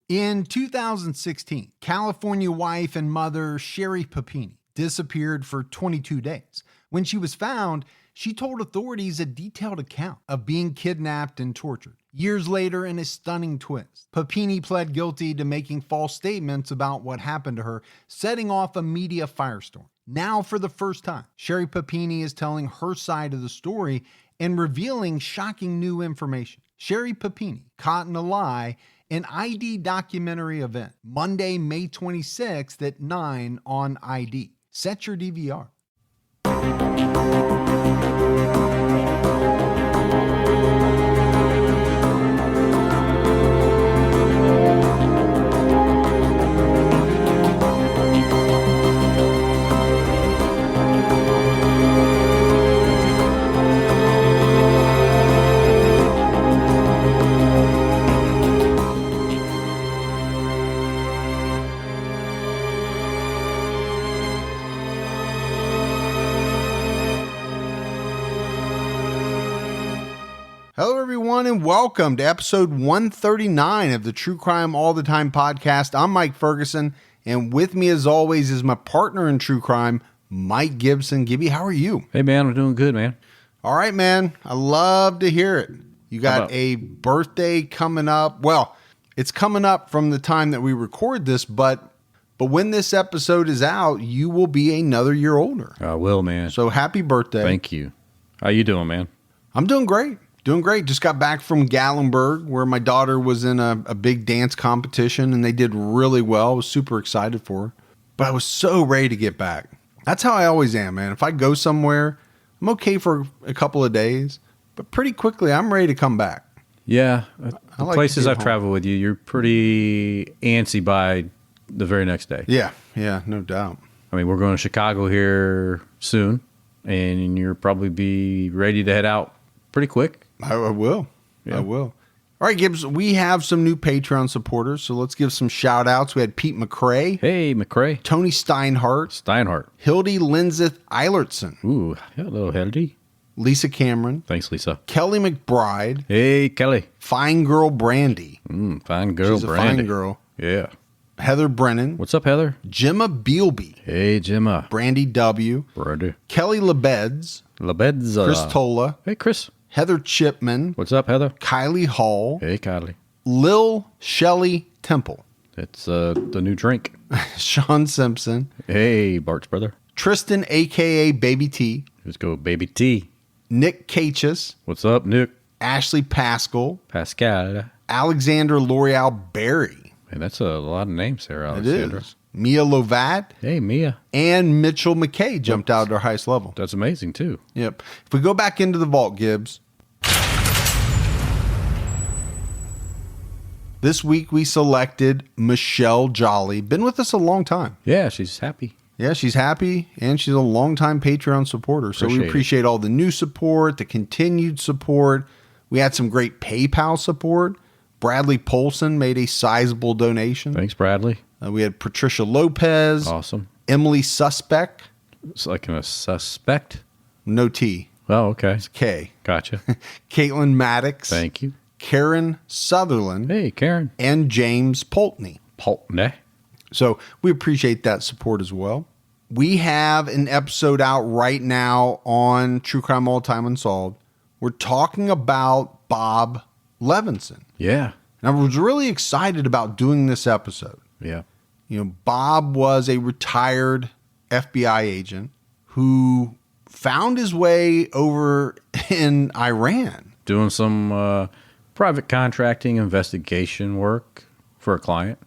In 2016, California wife and mother Sherry Papini disappeared for 22 days. When she was found, she told authorities a detailed account of being kidnapped and tortured. Years later, in a stunning twist, Papini pled guilty to making false statements about what happened to her, setting off a media firestorm. Now, for the first time, Sherry Papini is telling her side of the story and revealing shocking new information. Sherry Papini, Caught in a Lie, an ID documentary event, Monday, May 26th at 9 on ID. Set your DVR. Hello, everyone, and welcome to episode 139 of the True Crime All the Time podcast. I'm Mike Ferguson, and with me, as always, is my partner in true crime, Mike Gibson. Gibby, how are you? Hey, man, I'm doing good, man. All right, man. I love to hear it. You got a birthday coming up. Well, it's coming up from the time that we record this, but when this episode is out, you will be another year older. I will, man. So happy birthday. Thank you. How you doing, man? I'm doing great. Doing great. Just got back from Gatlinburg, where my daughter was in a big dance competition, and they did really well. I was super excited for her. But I was so ready to get back. That's how I always am, man. If I go somewhere, I'm okay for a couple of days, but pretty quickly, I'm ready to come back. Yeah. The like places I've home. traveled with you, you're pretty antsy by the very next day. Yeah, no doubt. I mean, we're going to Chicago here soon, and you'll probably be ready to head out pretty quick. I will. Yeah. I will. All right, Gibbs, we have some new Patreon supporters, so let's give some shout outs. We had Pete McCrae, Hey, McCrae. Tony Steinhardt. Hildy Lindseth Eilertson, Ooh, hello, Hildy. Lisa Cameron, Thanks, Lisa. Kelly McBride, Hey, Kelly. Fine Girl Brandy. Fine girl, She's a Brandy. fine girl. Yeah. Heather Brennan, What's up, Heather? Gemma Bealby, Hey, Gemma. Brandy W, Brandy. Kelly Lebeds, Labedza. Chris Tola, Hey, Chris. Heather Chipman, What's up, Heather? Kylie Hall, Hey, Kylie. Lil Shelley Temple, It's the new drink. Sean Simpson, Hey, Bart's brother. Tristan, a.k.a. Baby T, Let's go, Baby T. Nick Cachis, What's up, Nick? Ashley Pascal, Pascal. Alexander L'Oreal Berry. Man, that's a lot of names there, It Alexandra. is. Mia Lovat Hey, Mia. and Mitchell McKay jumped out at their highest level. That's amazing, too. Yep. If we go back into the vault, Gibbs, this week we selected Michelle Jolly. Been with us a long time. Yeah, she's happy. Yeah, she's happy, and she's a longtime Patreon supporter. So we appreciate all the new support, the continued support. We had some great PayPal support. Bradley Polson made a sizable donation. Thanks, Bradley. We had Patricia Lopez. Awesome. Emily Suspect. It's like a suspect. No T. Oh, okay. K. Gotcha. Caitlin Maddox. Thank you. Karen Sutherland. Hey, Karen. And James Poltney. Poltney. So we appreciate that support as well. We have an episode out right now on True Crime All Time Unsolved. We're talking about Bob Levinson. Yeah. And I was really excited about doing this episode. Yeah. You know, Bob was a retired FBI agent who found his way over in Iran. Doing some private contracting investigation work for a client.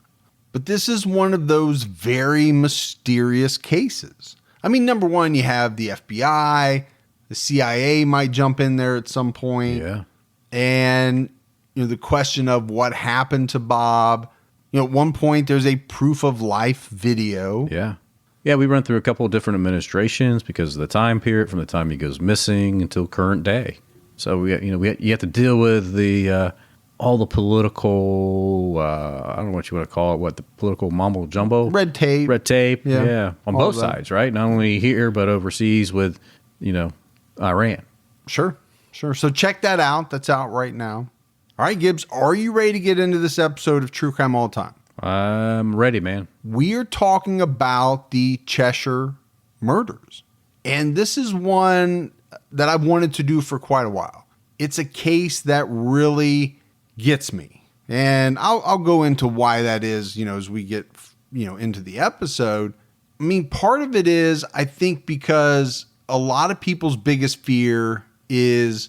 But this is one of those very mysterious cases. I mean, number one, you have the FBI, the CIA might jump in there at some point. Yeah. And, you know, the question of what happened to Bob. You know, at one point, there's a proof of life video. Yeah. Yeah, we run through a couple of different administrations because of the time period from the time he goes missing until current day. So you have to deal with the all the political I don't know what you want to call it, the political mumbo jumbo, Red tape, yeah, on both sides, right? Not only here but overseas with Iran. Sure. So check that out. That's out right now. All right, Gibbs, are you ready to get into this episode of True Crime All the Time? I'm ready, man. We are talking about the Cheshire Murders. And this is one that I've wanted to do for quite a while. It's a case that really gets me. And I'll go into why that is, as we get, into the episode. I mean, part of it is, I think, because a lot of people's biggest fear is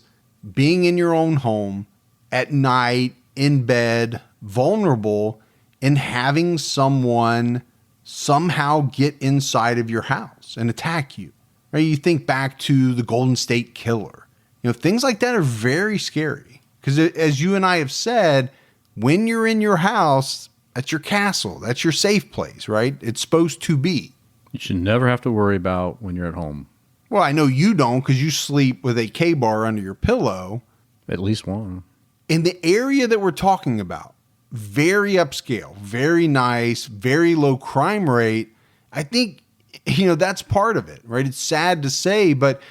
being in your own home at night, in bed, vulnerable, and having someone somehow get inside of your house and attack you. Right? You think back to the Golden State Killer. Things like that are very scary because, as you and I have said, when you're in your house, that's your castle. That's your safe place, right? It's supposed to be. You should never have to worry about when you're at home. Well, I know you don't because you sleep with a K-bar under your pillow. At least one. In the area that we're talking about, very upscale, very nice, very low crime rate. I think, that's part of it, right? It's sad to say, but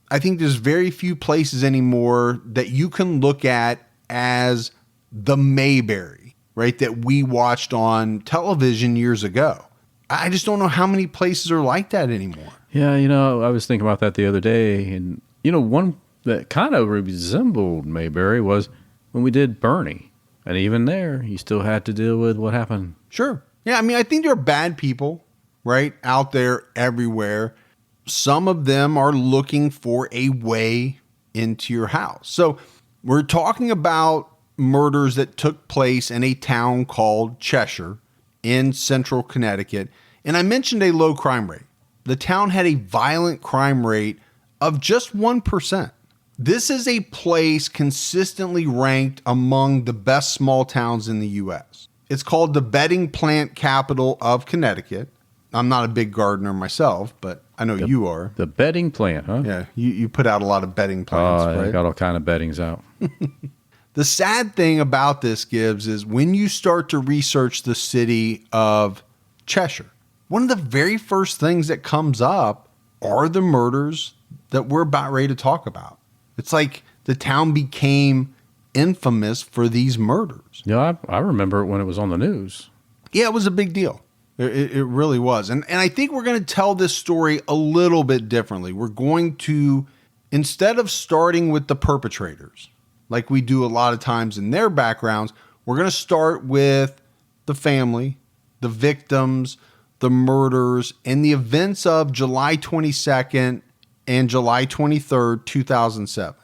I think there's very few places anymore that you can look at as the Mayberry, right? That we watched on television years ago. I just don't know how many places are like that anymore. Yeah, I was thinking about that the other day. And, one that kind of resembled Mayberry was when we did Bernie. And even there, you still had to deal with what happened. Sure. Yeah, I mean, I think there are bad people, right, out there everywhere. Some of them are looking for a way into your house. So we're talking about murders that took place in a town called Cheshire in central Connecticut. And I mentioned a low crime rate. The town had a violent crime rate of just 1%. This is a place consistently ranked among the best small towns in the U.S. It's called the bedding plant capital of Connecticut. I'm not a big gardener myself, but I know you are. The bedding plant, huh? Yeah, you put out a lot of bedding plants, right? I got all kind of beddings out. The sad thing about this, Gibbs, is when you start to research the city of Cheshire, one of the very first things that comes up are the murders that we're about ready to talk about. It's like the town became infamous for these murders. Yeah, I remember when it was on the news. Yeah, it was a big deal. It really was. And I think we're going to tell this story a little bit differently. We're going to, instead of starting with the perpetrators, like we do a lot of times in their backgrounds, we're going to start with the family, the victims, the murders, and the events of July 22nd and July 23rd, 2007.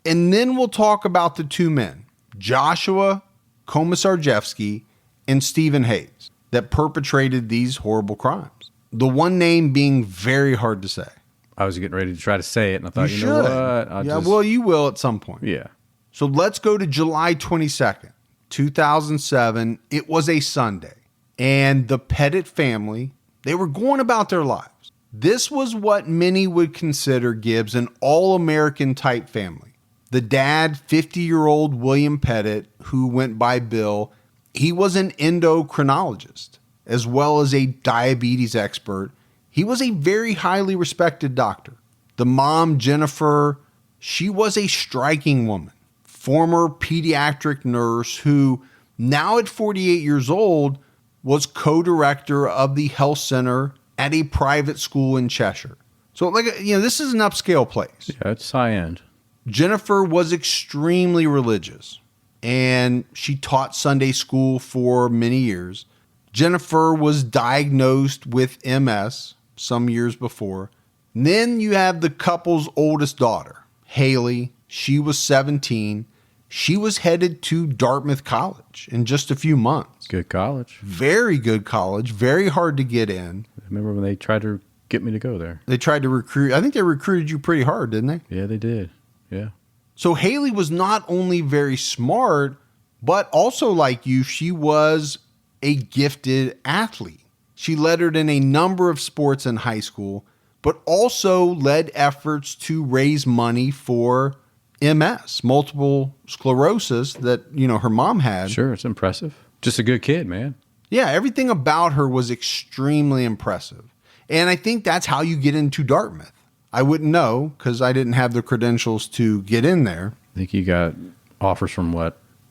And then we'll talk about the two men, Joshua Komisarjevsky and Stephen Hayes, that perpetrated these horrible crimes. The one name being very hard to say. I was getting ready to try to say it, and I thought, you know what? what? Well, you will at some point. Yeah. So let's go to July 22nd, 2007. It was a Sunday, and the Petit family, they were going about their lives. This was what many would consider, Gibbs, an all-American type family. The dad, 50-year-old William Petit, who went by Bill, he was an endocrinologist, as well as a diabetes expert. He was a very highly respected doctor. The mom, Jennifer, she was a striking woman, former pediatric nurse who, now at 48 years old, was co-director of the health center at a private school in Cheshire. So, this is an upscale place. Yeah, it's high end. Jennifer was extremely religious, and she taught Sunday school for many years. Jennifer was diagnosed with MS some years before. And then you have the couple's oldest daughter, Hayley. She was 17. She was headed to Dartmouth College in just a few months. Good college. Very good college. Very hard to get in. I remember when they tried to get me to go there. They tried to recruit. I think they recruited you pretty hard, didn't they? Yeah, they did. Yeah. So Hayley was not only very smart, but also like you, she was a gifted athlete. She lettered in a number of sports in high school, but also led efforts to raise money for MS, multiple sclerosis, that, her mom had. Sure, it's impressive. Just a good kid, man. Yeah, everything about her was extremely impressive. And I think that's how you get into Dartmouth. I wouldn't know because I didn't have the credentials to get in there. I think you got offers from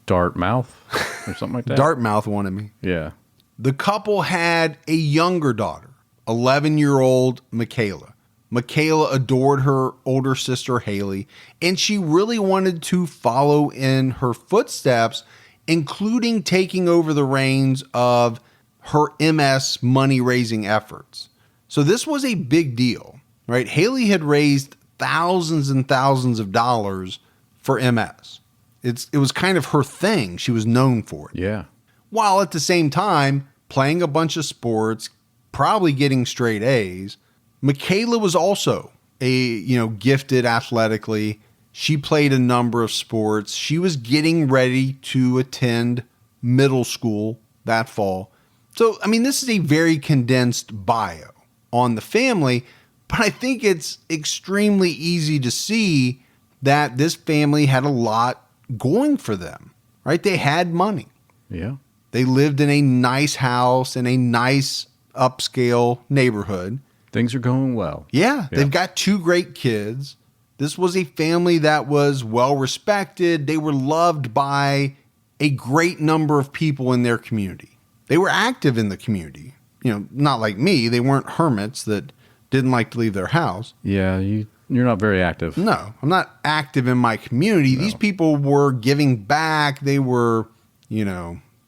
Dartmouth or something like that. Dartmouth wanted me. Yeah. The couple had a younger daughter, 11-year-old Michaela. Michaela adored her older sister, Hayley, and she really wanted to follow in her footsteps, including taking over the reins of her MS money-raising efforts. So this was a big deal, right? Hayley had raised thousands and thousands of dollars for MS. It was kind of her thing. She was known for it. Yeah. While at the same time, playing a bunch of sports, probably getting straight A's. Michaela was also gifted athletically. She played a number of sports. She was getting ready to attend middle school that fall. So, I mean, this is a very condensed bio on the family, but I think it's extremely easy to see that this family had a lot going for them, right? They had money. Yeah. They lived in a nice house in a nice upscale neighborhood. Things are going well. Yeah, they've got 2 great kids. This was a family that was well respected. They were loved by a great number of people in their community. They were active in the community. Not like me. They weren't hermits that didn't like to leave their house. Yeah, you're not very active. No, I'm not active in my community. No. These people were giving back. They were,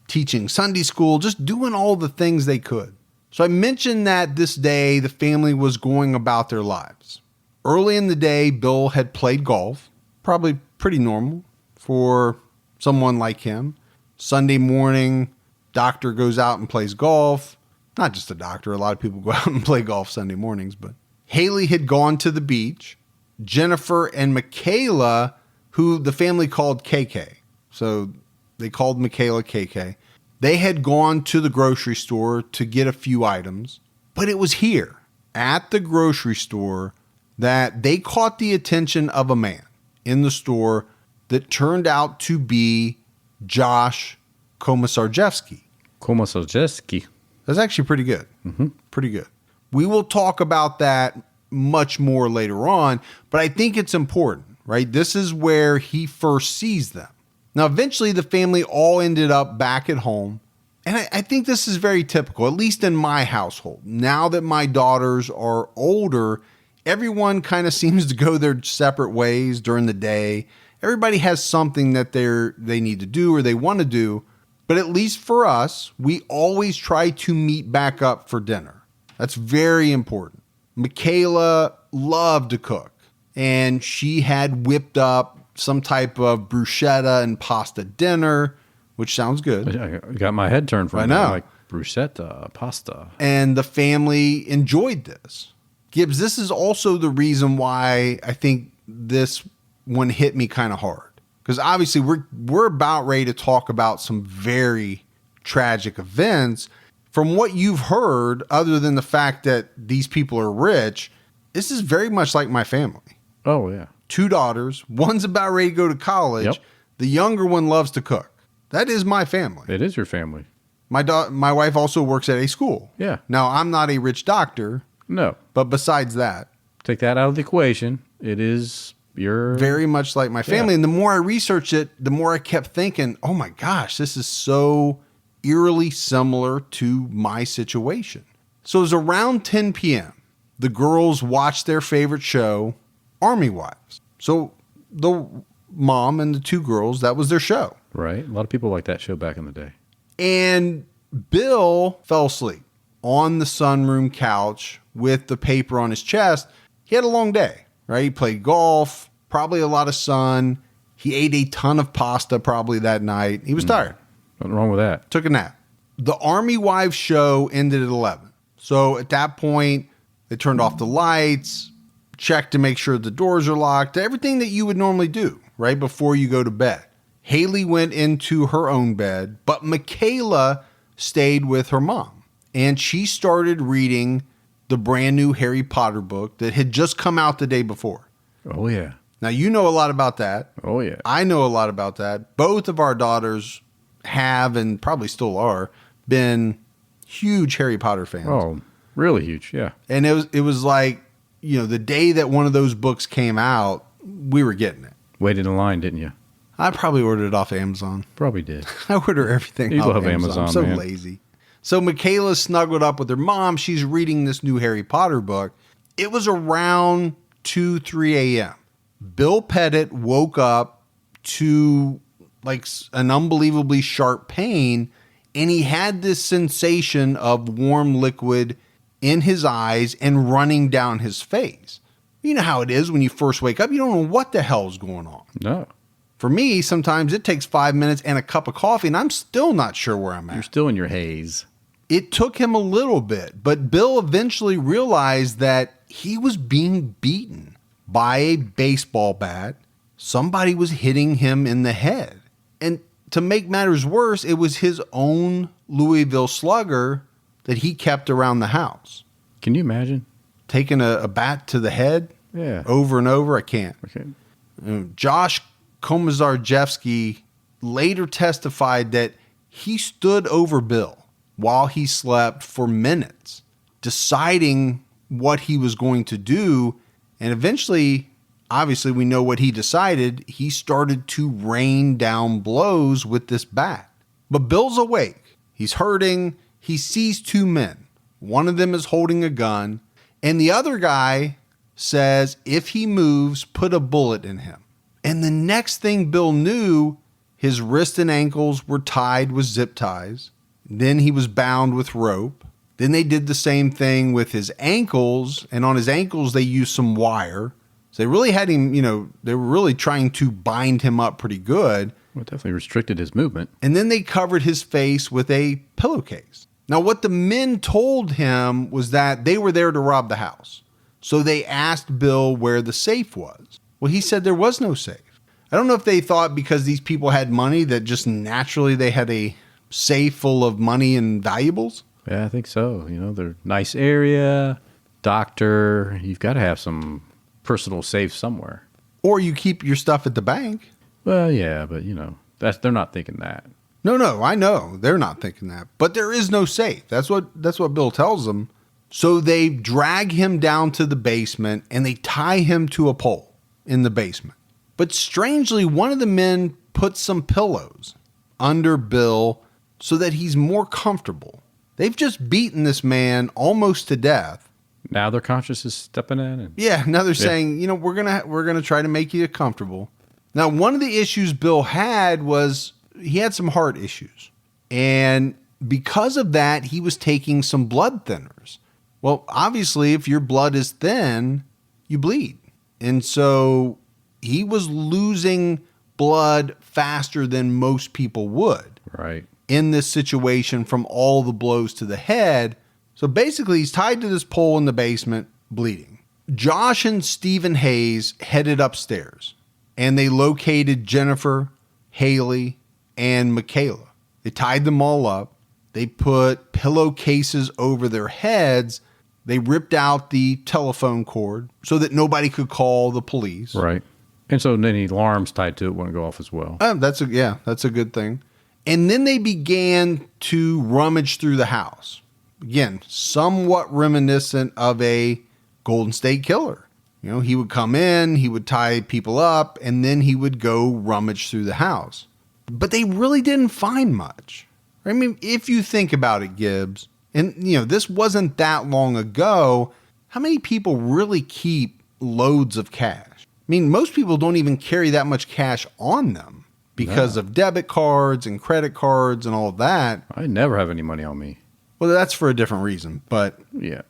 teaching Sunday school, just doing all the things they could. So I mentioned that this day the family was going about their lives. Early in the day, Bill had played golf, probably pretty normal for someone like him. Sunday morning, doctor goes out and plays golf. Not just a doctor. A lot of people go out and play golf Sunday mornings. But Hayley had gone to the beach. Jennifer and Michaela, who the family called KK. So they called Michaela KK. They had gone to the grocery store to get a few items. But it was here at the grocery store that they caught the attention of a man in the store that turned out to be Josh Komisarjevsky. Komisarjevsky. That's actually pretty good. Mm-hmm. Pretty good. We will talk about that much more later on, but I think it's important, right? This is where he first sees them. Now, eventually, the family all ended up back at home. And I think this is very typical, at least in my household. Now that my daughters are older, everyone kind of seems to go their separate ways during the day. Everybody has something that they need to do or they want to do. But at least for us, we always try to meet back up for dinner. That's very important. Michaela loved to cook, and she had whipped up some type of bruschetta and pasta dinner, which sounds good. I got my head turned from I know. Like bruschetta, pasta. And the family enjoyed this. Gibbs, this is also the reason why I think this one hit me kind of hard. Because obviously we're about ready to talk about some very tragic events. From what you've heard, other than the fact that these people are rich, this is very much like my family. Oh, yeah. 2 daughters. One's about ready to go to college. Yep. The younger one loves to cook. That is my family. It is your family. My wife also works at a school. Yeah. Now, I'm not a rich doctor. No. But besides that. Take that out of the equation. It is your... Very much like my family. Yeah. And the more I researched it, the more I kept thinking, oh my gosh, this is so eerily similar to my situation. So it was around 10 p.m. The girls watched their favorite show, Army Wives. So the mom and the 2 girls, that was their show. Right. A lot of people liked that show back in the day. And Bill fell asleep on the sunroom couch with the paper on his chest. He had a long day, right? He played golf, probably a lot of sun. He ate a ton of pasta probably that night. He was tired. Nothing wrong with that. Took a nap. The Army Wives show ended at 11. So at that point, they turned off the lights, checked to make sure the doors are locked, everything that you would normally do right before you go to bed. Hayley went into her own bed, but Michaela stayed with her mom. And she started reading the brand new Harry Potter book that had just come out the day before. Oh, yeah. Now, you know a lot about that. Oh, yeah. I know a lot about that. Both of our daughters have, and probably still are, been huge Harry Potter fans. Oh, really huge, yeah. And it was like, the day that one of those books came out, we were getting it. Waited in line, didn't you? I probably ordered it off Amazon. Probably did. I order everything You off love Amazon. Amazon, I'm so man. lazy. So Michaela snuggled up with her mom. She's reading this new Harry Potter book. It was around 2, 3 a.m. Bill Pettit woke up to like an unbelievably sharp pain, and he had this sensation of warm liquid in his eyes and running down his face. You know how it is when you first wake up. You don't know what the hell's going on. No. For me, sometimes it takes 5 minutes and a cup of coffee, and I'm still not sure where I'm at. You're still in your haze. It took him a little bit, but Bill eventually realized that he was being beaten by a baseball bat. Somebody was hitting him in the head. And to make matters worse, it was his own Louisville Slugger that he kept around the house. Can you imagine? Taking a bat to the head Yeah. over and over, I can't. Okay. Josh Komisarjevsky later testified that he stood over Bill while he slept for minutes, deciding what he was going to do. And eventually, obviously, we know what he decided. He started to rain down blows with this bat. But Bill's awake. He's hurting. He sees two men. One of them is holding a gun, and the other guy says if he moves, put a bullet in him. And the next thing Bill knew, his wrists and ankles were tied with zip ties. Then he was bound with rope. Then they did the same thing with his ankles, and on his ankles they used some wire. So they really had him, they were really trying to bind him up pretty good. Well, it definitely restricted his movement. And then they covered his face with a pillowcase. Now, what the men told him was that they were there to rob the house. So they asked Bill where the safe was. Well, he said there was no safe. I don't know if they thought because these people had money that just naturally they had a safe full of money and valuables. Yeah, I think so. They're nice area, doctor. You've got to have some personal safe somewhere. Or you keep your stuff at the bank. Well, yeah, but they're not thinking that. No, I know. They're not thinking that. But there is no safe. That's what Bill tells them. So they drag him down to the basement and they tie him to a pole in the basement. But strangely, one of the men puts some pillows under Bill so that he's more comfortable. They've just beaten this man almost to death. Now their conscience is stepping in. Now they're saying, we're gonna try to make you comfortable. Now, one of the issues Bill had was he had some heart issues. And because of that, he was taking some blood thinners. Well, obviously, if your blood is thin, you bleed. And so he was losing blood faster than most people would. Right. In this situation from all the blows to the head. So basically, he's tied to this pole in the basement, bleeding. Josh and Stephen Hayes headed upstairs, and they located Jennifer, Hayley, and Michaela. They tied them all up. They put pillowcases over their heads. They ripped out the telephone cord so that nobody could call the police. Right. And so any alarms tied to it wouldn't go off as well. That's a good thing. And then they began to rummage through the house. Again, somewhat reminiscent of a Golden State Killer. He would come in, he would tie people up, and then he would go rummage through the house. But they really didn't find much. I mean, if you think about it, Gibbs, and this wasn't that long ago, how many people really keep loads of cash? I mean, most people don't even carry that much cash on them because of debit cards and credit cards and all of that. I never have any money on me. Well, that's for a different reason, but yeah,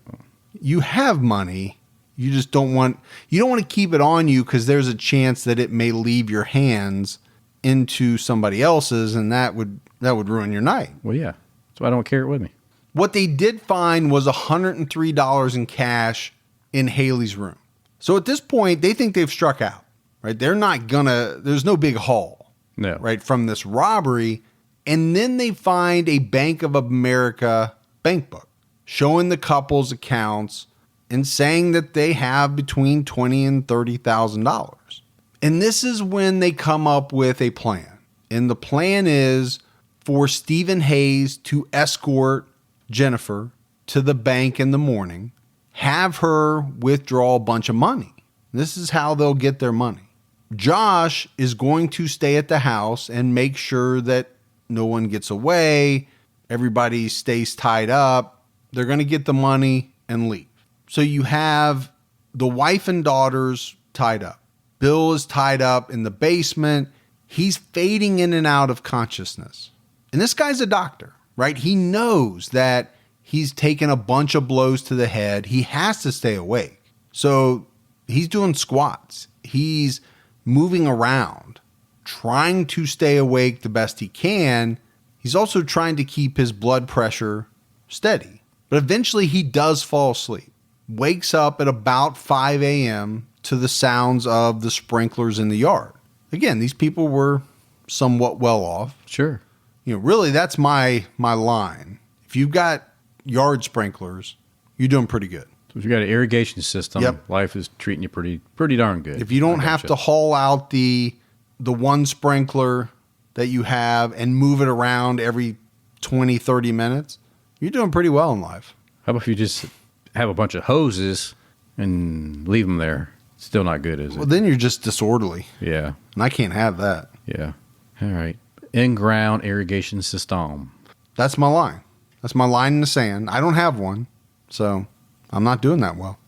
you have money. You just don't want to keep it on you because there's a chance that it may leave your hands into somebody else's, and that would ruin your night. Well, yeah. So I don't carry it with me. What they did find was $103 in cash in Hayley's room. So at this point, they think they've struck out, right? There's no big haul, No. right, from this robbery. And then they find a Bank of America bank book showing the couple's accounts and saying that they have between $20,000 and $30,000. And this is when they come up with a plan. And the plan is for Stephen Hayes to escort Jennifer to the bank in the morning, have her withdraw a bunch of money. This is how they'll get their money. Josh is going to stay at the house and make sure that no one gets away, everybody stays tied up. They're going to get the money and leave. So you have the wife and daughters tied up. Bill is tied up in the basement. He's fading in and out of consciousness. And this guy's a doctor, right? He knows that he's taken a bunch of blows to the head. He has to stay awake. So he's doing squats. He's moving around, trying to stay awake the best he can. He's also trying to keep his blood pressure steady. But eventually he does fall asleep, wakes up at about 5 a.m. to the sounds of the sprinklers in the yard. Again, these people were somewhat well off. Sure. Really, that's my line. If you've got yard sprinklers, you're doing pretty good. So if you got an irrigation system, life is treating you pretty darn good. If you don't have to haul out the one sprinkler that you have and move it around every 20, 30 minutes, you're doing pretty well in life. How about if you just have a bunch of hoses and leave them there? Still not good, is it? Well, then you're just disorderly. Yeah. And I can't have that. Yeah. All right. In-ground irrigation system. That's my line. That's my line in the sand. I don't have one, so I'm not doing that well.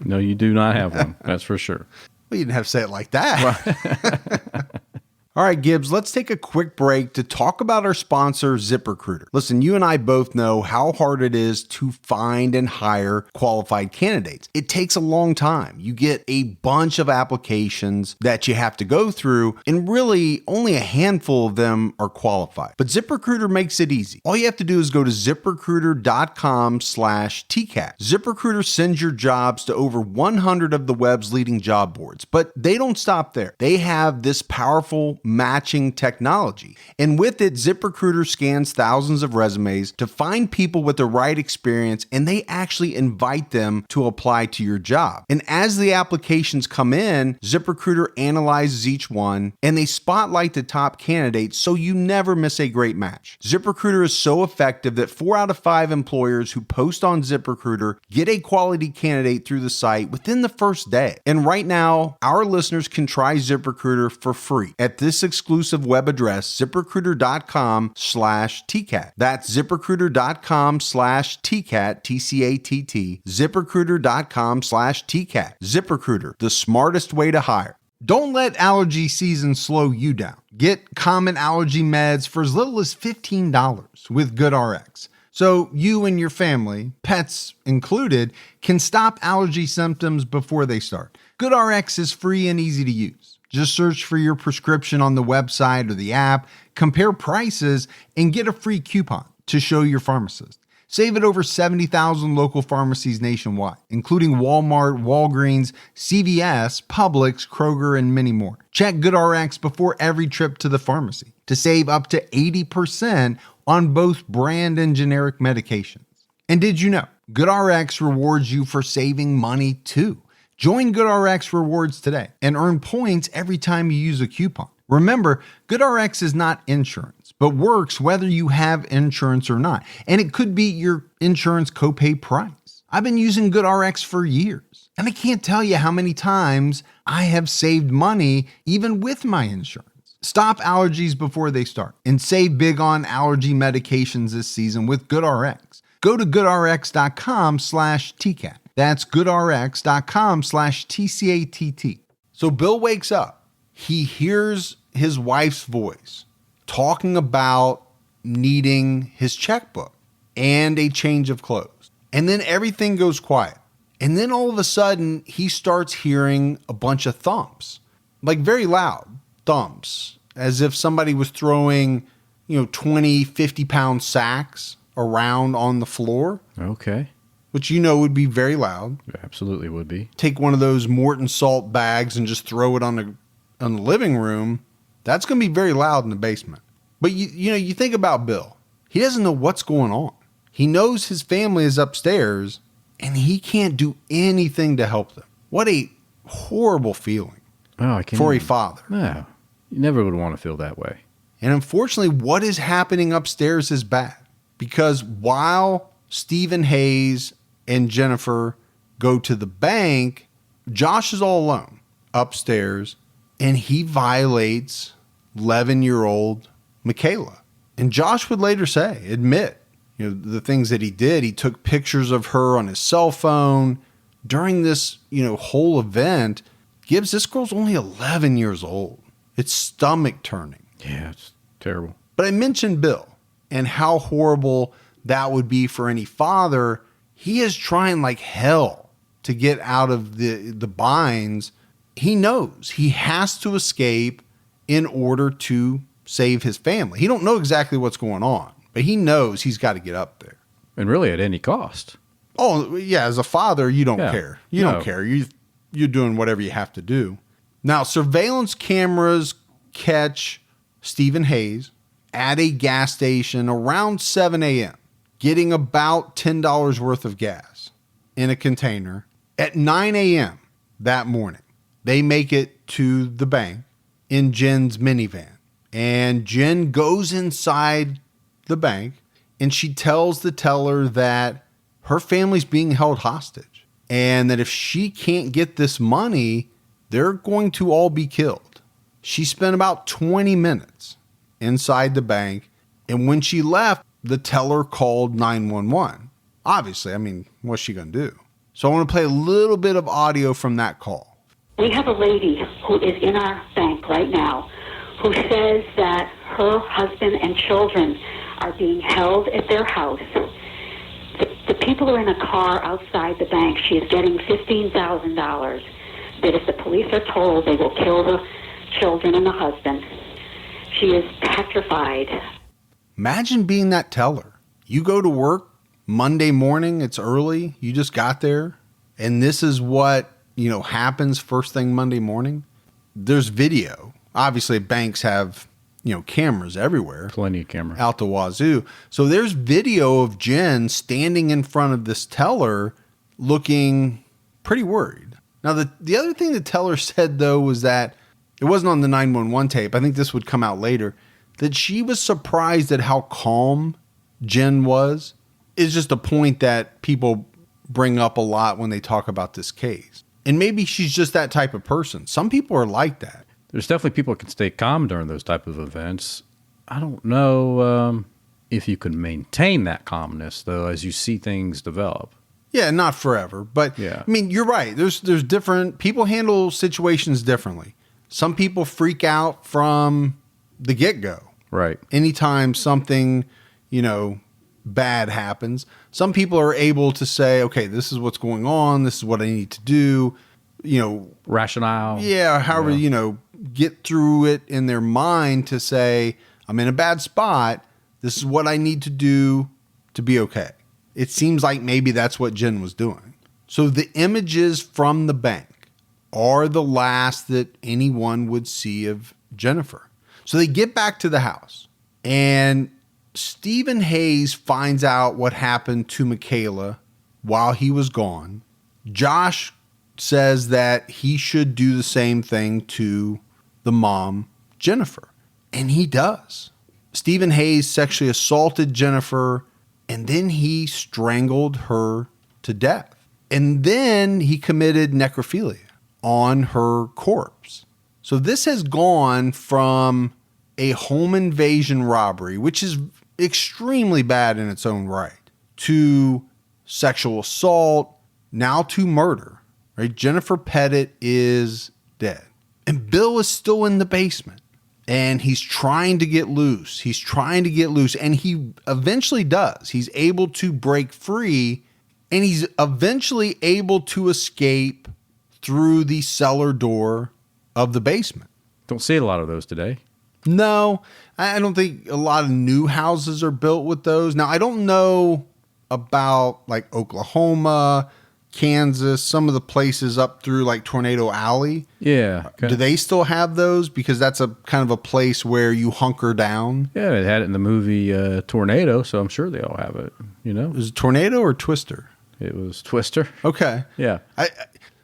No, you do not have one. That's for sure. Well, you didn't have to say it like that. All right, Gibbs, let's take a quick break to talk about our sponsor, ZipRecruiter. Listen, you and I both know how hard it is to find and hire qualified candidates. It takes a long time. You get a bunch of applications that you have to go through, and really only a handful of them are qualified. But ZipRecruiter makes it easy. All you have to do is go to ZipRecruiter.com/TCAT. ZipRecruiter sends your jobs to over 100 of the web's leading job boards, but they don't stop there. They have this powerful matching technology. And with it, ZipRecruiter scans thousands of resumes to find people with the right experience, and they actually invite them to apply to your job. And as the applications come in, ZipRecruiter analyzes each one, and they spotlight the top candidates so you never miss a great match. ZipRecruiter is so effective that 4 out of 5 employers who post on ZipRecruiter get a quality candidate through the site within the first day. And right now, our listeners can try ZipRecruiter for free at this exclusive web address, ZipRecruiter.com/TCAT. That's ZipRecruiter.com/TCAT, TCATT, ZipRecruiter.com/TCAT. ZipRecruiter, the smartest way to hire. Don't let allergy season slow you down. Get common allergy meds for as little as $15 with GoodRx. So you and your family, pets included, can stop allergy symptoms before they start. GoodRx is free and easy to use. Just search for your prescription on the website or the app, compare prices, and get a free coupon to show your pharmacist. Save at over 70,000 local pharmacies nationwide, including Walmart, Walgreens, CVS, Publix, Kroger, and many more. Check GoodRx before every trip to the pharmacy to save up to 80% on both brand and generic medications. And did you know, GoodRx rewards you for saving money too. Join GoodRx Rewards today and earn points every time you use a coupon. Remember, GoodRx is not insurance, but works whether you have insurance or not. And it could be your insurance copay price. I've been using GoodRx for years, and I can't tell you how many times I have saved money even with my insurance. Stop allergies before they start and save big on allergy medications this season with GoodRx. Go to GoodRx.com/TCAT. That's GoodRx.com/TCATT. So Bill wakes up. He hears his wife's voice talking about needing his checkbook and a change of clothes. And then everything goes quiet. And then all of a sudden, he starts hearing a bunch of thumps, like very loud thumps, as if somebody was throwing, 20, 50-pound sacks around on the floor. Okay. Which would be very loud. Absolutely would be. Take one of those Morton salt bags and just throw it on the living room. That's going to be very loud in the basement. But you think about Bill. He doesn't know what's going on. He knows his family is upstairs, and he can't do anything to help them. What a horrible feeling for a father. No, you never would want to feel that way. And unfortunately, what is happening upstairs is bad. Because while Stephen Hayes and Jennifer go to the bank, Josh is all alone. upstairs and he violates 11-year-old Michaela. And Josh would later admit, the things that he did. He took pictures of her on his cell phone. During this, whole event, Gibbs, this girl's only 11 years old. It's stomach turning. Yeah, it's terrible. But I mentioned Bill and how horrible that would be for any father. He is trying like hell to get out of the binds. He knows he has to escape in order to save his family. He don't know exactly what's going on, but he knows he's got to get up there. And really at any cost. Oh, yeah. As a father, you don't care. You don't care. You're doing whatever you have to do. Now, surveillance cameras catch Stephen Hayes at a gas station around 7 a.m., getting about $10 worth of gas in a container. At 9 a.m. that morning, they make it to the bank in Jen's minivan. And Jen goes inside the bank and she tells the teller that her family's being held hostage and that if she can't get this money, they're going to all be killed. She spent about 20 minutes inside the bank. And when she left, the teller called 911. Obviously, what's she going to do? So I want to play a little bit of audio from that call. We have a lady who is in our bank right now who says that her husband and children are being held at their house. The people are in a car outside the bank. She is getting $15,000. That if the police are told, they will kill the children and the husband. She is petrified. Imagine being that teller. You go to work Monday morning, it's early, you just got there, and this is what, happens first thing Monday morning. There's video. Obviously, banks have, cameras everywhere. Plenty of cameras. Out the wazoo. So there's video of Jen standing in front of this teller looking pretty worried. Now, the other thing the teller said, though, was that it wasn't on the 911 tape. I think this would come out later. That she was surprised at how calm Jen was. Is just a point that people bring up a lot when they talk about this case. And maybe she's just that type of person. Some people are like that. There's definitely people that can stay calm during those type of events. I don't know if you can maintain that calmness, though, as you see things develop. Yeah, not forever. But, yeah. You're right. There's different... People handle situations differently. Some people freak out from the get-go. Right. Anytime something, bad happens. Some people are able to say, okay, this is what's going on. This is what I need to do. Rationale. Yeah. However, get through it in their mind to say, I'm in a bad spot. This is what I need to do to be okay. It seems like maybe that's what Jen was doing. So the images from the bank are the last that anyone would see of Jennifer. So they get back to the house and Stephen Hayes finds out what happened to Michaela while he was gone. Josh says that he should do the same thing to the mom, Jennifer. And he does. Stephen Hayes sexually assaulted Jennifer, and then he strangled her to death. And then he committed necrophilia on her corpse. So this has gone from a home invasion robbery, which is extremely bad in its own right, to sexual assault, now to murder. Right? Jennifer Petit is dead. And Bill is still in the basement. And he's trying to get loose. And he eventually does. He's able to break free. And he's eventually able to escape through the cellar door of the basement. Don't see a lot of those today. No, I don't think a lot of new houses are built with those. Now, I don't know about like Oklahoma, Kansas, some of the places up through like Tornado Alley. Yeah. Okay. Do they still have those? Because that's a kind of a place where you hunker down. Yeah, it had it in the movie Tornado, so I'm sure they all have it. Is it Tornado or Twister? It was Twister. Okay. Yeah.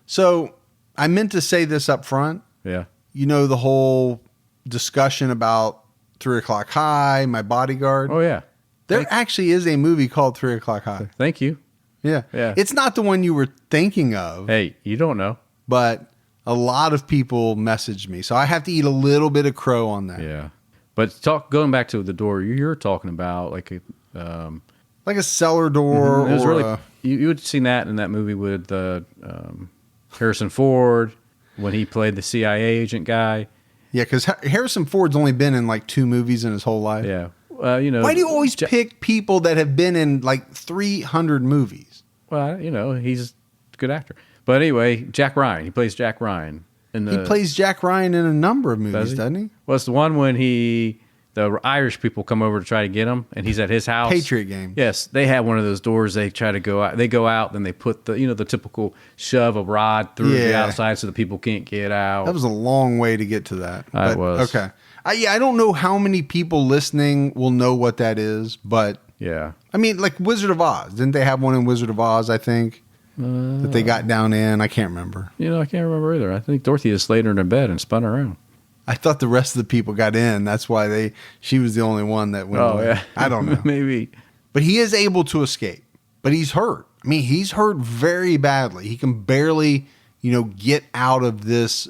So I meant to say this up front. Yeah. The whole discussion about 3 O'Clock High, My Bodyguard. Oh, yeah. There actually is a movie called 3 O'Clock High. Thank you. Yeah. Yeah. It's not the one you were thinking of. Hey, you don't know. But A lot of people messaged me. So I have to eat a little bit of crow on that. Yeah. But going back to the door you're talking about, like a cellar door. It was or really, you would seen that in that movie with Harrison Ford when he played the CIA agent guy. Yeah, because Harrison Ford's only been in like 2 movies in his whole life. Yeah. Why do you always pick people that have been in like 300 movies? Well, he's a good actor. But anyway, Jack Ryan. He plays Jack Ryan. He plays Jack Ryan in a number of movies, doesn't he? Well, it's the one when the Irish people come over to try to get him, and he's at his house. Patriot Game. Yes, they have one of those doors. They try to go out. They go out, then they put the typical shove a rod through the outside so the people can't get out. That was a long way to get to that. It was. Okay. I don't know how many people listening will know what that is, but yeah. I mean, like Wizard of Oz. Didn't they have one in Wizard of Oz, I think, that they got down in? I can't remember. I can't remember either. I think Dorothy just laid her in her bed and spun around. I thought the rest of the people got in. That's why she was the only one that went away. Yeah. I don't know. Maybe. But he is able to escape. But he's hurt. I mean, he's hurt very badly. He can barely, get out of this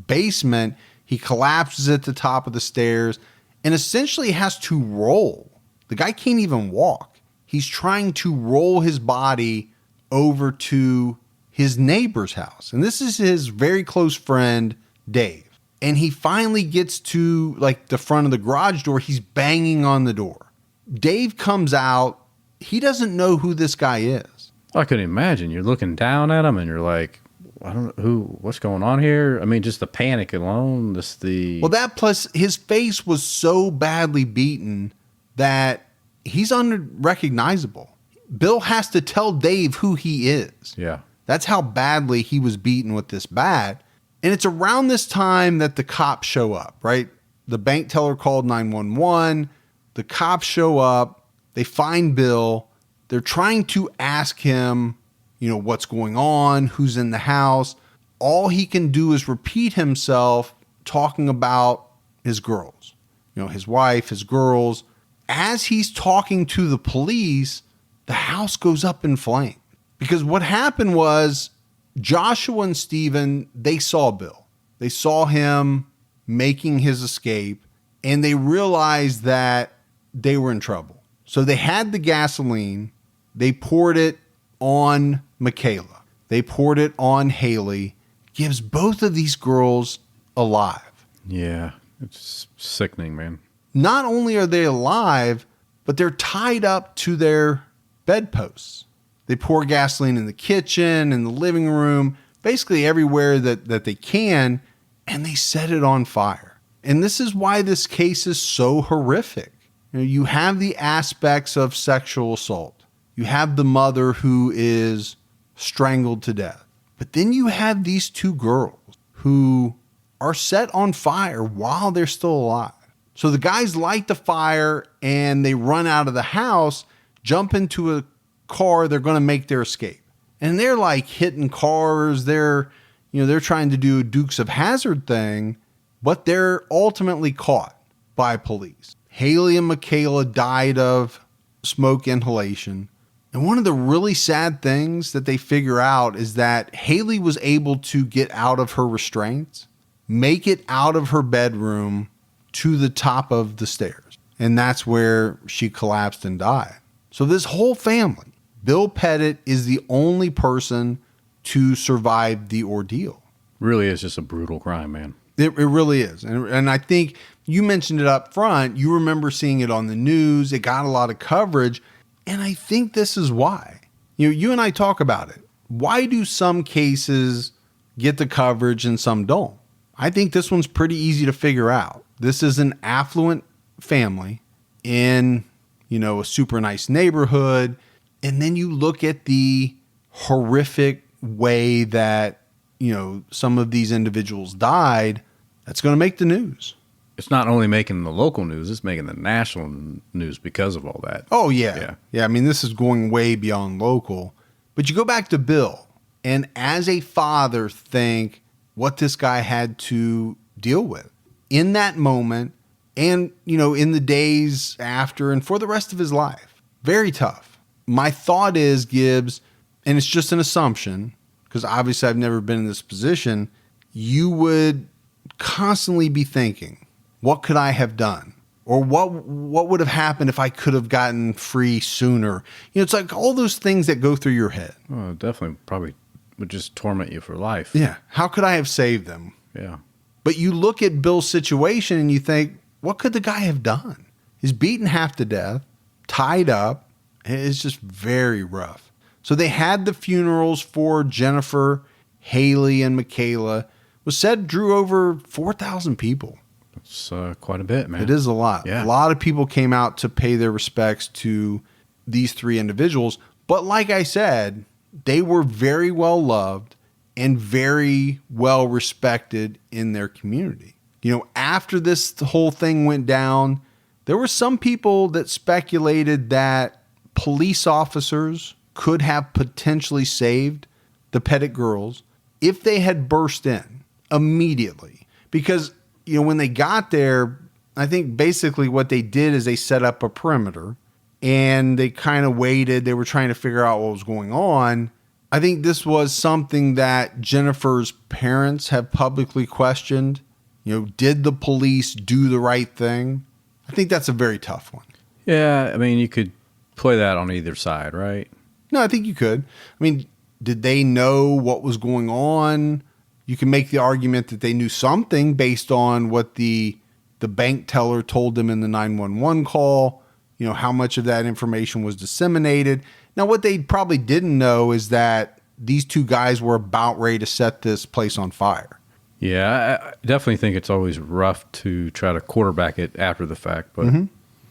basement. He collapses at the top of the stairs and essentially has to roll. The guy can't even walk. He's trying to roll his body over to his neighbor's house. And this is his very close friend, Dave. And he finally gets to like the front of the garage door. He's banging on the door. Dave comes out. He doesn't know who this guy is. I couldn't imagine. You're looking down at him and you're like, I don't know what's going on here. I mean, just the panic alone. Well, that plus his face was so badly beaten that he's unrecognizable. Bill has to tell Dave who he is. Yeah. That's how badly he was beaten with this bat. And it's around this time that the cops show up, right? The bank teller called 911. The cops show up. They find Bill. They're trying to ask him, what's going on, who's in the house. All he can do is repeat himself talking about his girls, his wife, his girls. As he's talking to the police, the house goes up in flames. Because what happened was Joshua and Stephen, they saw Bill. They saw him making his escape, and they realized that they were in trouble. So they had the gasoline. They poured it on Michaela. They poured it on Hayley. Gives both of these girls alive. Yeah, it's sickening, man. Not only are they alive, but they're tied up to their bedposts. They pour gasoline in the kitchen, in the living room, basically everywhere that they can, and they set it on fire. And this is why this case is so horrific. You have the aspects of sexual assault. You have the mother who is strangled to death. But then you have these 2 girls who are set on fire while they're still alive. So the guys light the fire and they run out of the house, jump into a car. They're going to make their escape. And they're like hitting cars. They're trying to do a Dukes of Hazzard thing, but they're ultimately caught by police. Hayley and Michaela died of smoke inhalation. And one of the really sad things that they figure out is that Hayley was able to get out of her restraints, make it out of her bedroom to the top of the stairs. And that's where she collapsed and died. So this whole family, Bill Petit is the only person to survive the ordeal. Really is just a brutal crime, man. It really is. And I think you mentioned it up front. You remember seeing it on the news. It got a lot of coverage. And I think this is why. You and I talk about it. Why do some cases get the coverage and some don't? I think this one's pretty easy to figure out. This is an affluent family in, a super nice neighborhood. And then you look at the horrific way that, some of these individuals died. That's going to make the news. It's not only making the local news, it's making the national news because of all that. Oh, yeah. Yeah, I mean, this is going way beyond local. But you go back to Bill, and as a father, think what this guy had to deal with in that moment and, in the days after and for the rest of his life. Very tough. My thought is, Gibbs, and it's just an assumption, because obviously I've never been in this position, you would constantly be thinking, what could I have done? Or what would have happened if I could have gotten free sooner? It's like all those things that go through your head. Well, definitely probably would just torment you for life. Yeah. How could I have saved them? Yeah. But you look at Bill's situation and you think, what could the guy have done? He's beaten half to death, tied up. It's just very rough. So they had the funerals for Jennifer, Hayley, and Michaela. It was said drew over 4,000 people. It's quite a bit, man. It is a lot. Yeah. A lot of people came out to pay their respects to these three individuals. But like I said, they were very well loved and very well respected in their community. After this whole thing went down, there were some people that speculated that police officers could have potentially saved the Petit girls if they had burst in immediately. Because, when they got there, I think basically what they did is they set up a perimeter and they kind of waited. They were trying to figure out what was going on. I think this was something that Jennifer's parents have publicly questioned. Did the police do the right thing? I think that's a very tough one. Yeah, I mean, you could play that on either side, right? No, I think you could. I mean, did they know what was going on? You can make the argument that they knew something based on what the bank teller told them in the 911 call, how much of that information was disseminated. Now, what they probably didn't know is that these two guys were about ready to set this place on fire. Yeah, I definitely think it's always rough to try to quarterback it after the fact, but,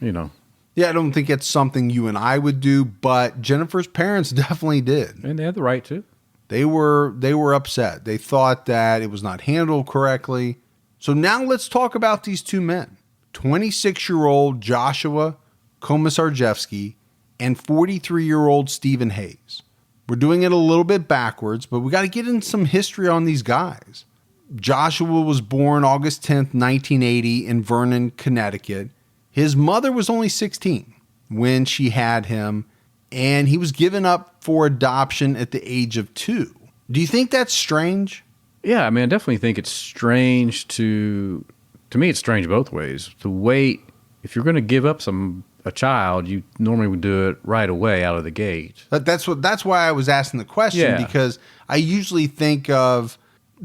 Yeah, I don't think it's something you and I would do, but Jennifer's parents definitely did. And they had the right to. They were upset. They thought that it was not handled correctly. So now let's talk about these two men, 26-year-old Joshua Komisarjevsky and 43-year-old Stephen Hayes. We're doing it a little bit backwards, but we got to get in some history on these guys. Joshua was born August 10th, 1980 in Vernon, Connecticut. His mother was only 16 when she had him, and he was given up for adoption at the age of 2. Do you think that's strange? Yeah, I mean, I definitely think it's strange to me, it's strange both ways. To wait, if you're going to give up a child, you normally would do it right away out of the gate. That's why I was asking the question, because I usually think of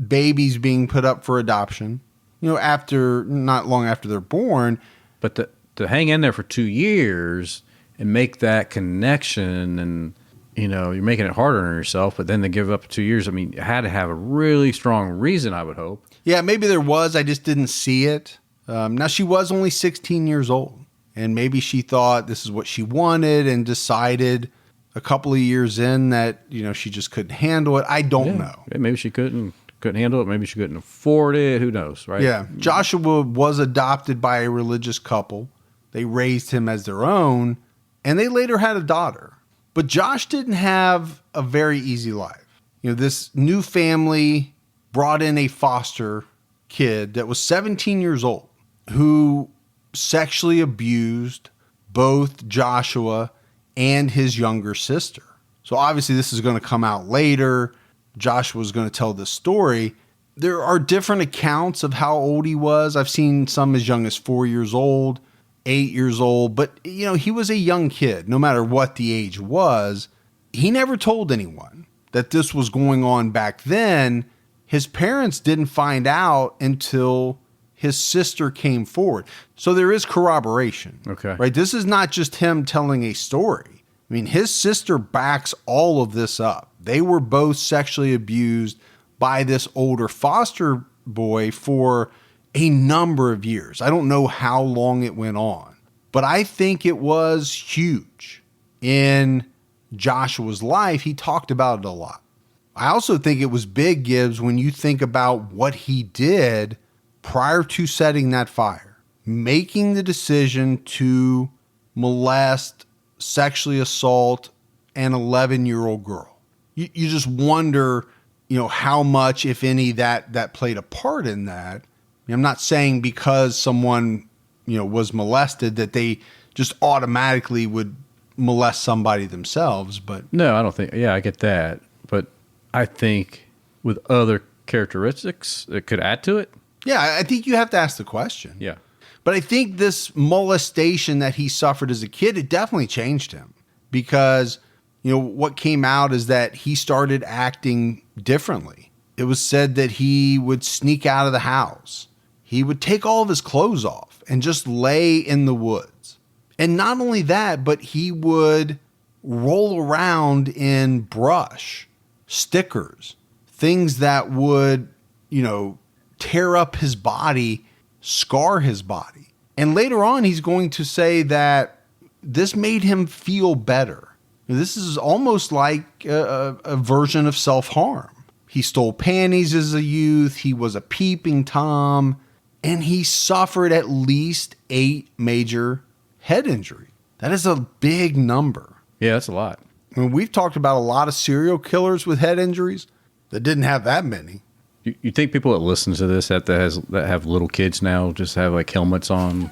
babies being put up for adoption, not long after they're born. But to hang in there for 2 years and make that connection, and you're making it harder on yourself, but then they give up 2 years. I mean, you had to have a really strong reason, I would hope. Yeah, maybe there was. I just didn't see it. Now, she was only 16 years old, and maybe she thought this is what she wanted and decided a couple of years in that, she just couldn't handle it. I don't know. Maybe she couldn't handle it. Maybe she couldn't afford it. Who knows, right? Yeah. Joshua was adopted by a religious couple. They raised him as their own, and they later had a daughter. But Josh didn't have a very easy life. This new family brought in a foster kid that was 17 years old who sexually abused both Joshua and his younger sister. So obviously this is going to come out later. Joshua's going to tell this story. There are different accounts of how old he was. I've seen some as young as 4 years old, 8 years old, but he was a young kid, no matter what the age was. He never told anyone that this was going on back then. His parents didn't find out until his sister came forward. So there is corroboration. Okay. Right? This is not just him telling a story. I mean, his sister backs all of this up. They were both sexually abused by this older foster boy for a number of years. I don't know how long it went on, but I think it was huge in Joshua's life. He talked about it a lot. I also think it was big, Gibbs, when you think about what he did prior to setting that fire, making the decision to molest, sexually assault an 11-year-old girl. You just wonder, how much, if any, that played a part in that. I'm not saying because someone, was molested that they just automatically would molest somebody themselves, but no, I don't think. Yeah, I get that, but I think with other characteristics that could add to it. Yeah, I think you have to ask the question. Yeah. But I think this molestation that he suffered as a kid, it definitely changed him because, what came out is that he started acting differently. It was said that he would sneak out of the house. He would take all of his clothes off and just lay in the woods. And not only that, but he would roll around in brush, stickers, things that would, tear up his body, scar his body. And later on, he's going to say that this made him feel better. This is almost like a version of self-harm. He stole panties as a youth. He was a peeping Tom. And he suffered at least 8 major head injuries. That is a big number. Yeah, that's a lot. I mean, we've talked about a lot of serial killers with head injuries that didn't have that many. You think people that listen to this that have little kids now just have like helmets on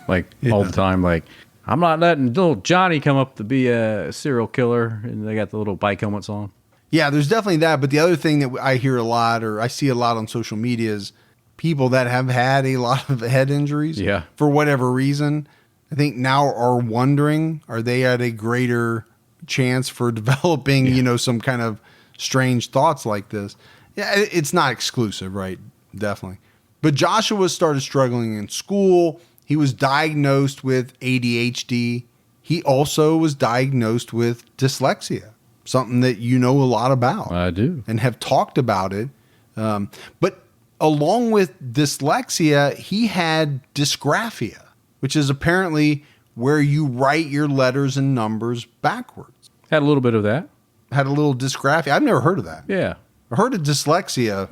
all the time? Like, I'm not letting little Johnny come up to be a serial killer, and they got the little bike helmets on. Yeah, there's definitely that. But the other thing that I hear a lot, or I see a lot on social media, is people that have had a lot of head injuries for whatever reason, I think now are wondering, are they at a greater chance for developing, some kind of strange thoughts like this? Yeah, it's not exclusive, right? Definitely. But Joshua started struggling in school. He was diagnosed with ADHD. He also was diagnosed with dyslexia, something that you know a lot about. I do. And have talked about it. But along with dyslexia, he had dysgraphia, which is apparently where you write your letters and numbers backwards. Had a little bit of that. Had a little dysgraphia. I've never heard of that. Yeah. I heard of dyslexia,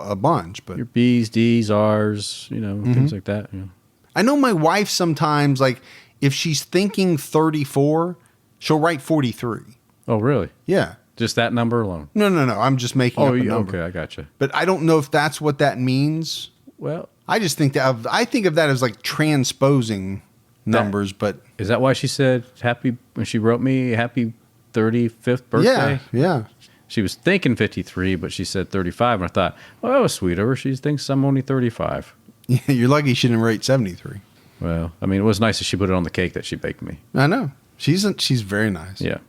a bunch, but your B's, D's, R's, things like that. Yeah. I know my wife sometimes, like, if she's thinking 34, she'll write 43. Oh, really? Yeah. Just that number alone? No. I'm just making up a number. Okay, I gotcha. But I don't know if that's what that means. Well, I just think I think of that as like transposing numbers. But is that why she said happy when she wrote me happy 35th birthday? Yeah. She was thinking 53, but she said 35. And I thought, well, that was sweet of her. She thinks I'm only 35. Yeah, you're lucky she didn't write 73. Well, I mean, it was nice that she put it on the cake that she baked me. I know. She's very nice. Yeah.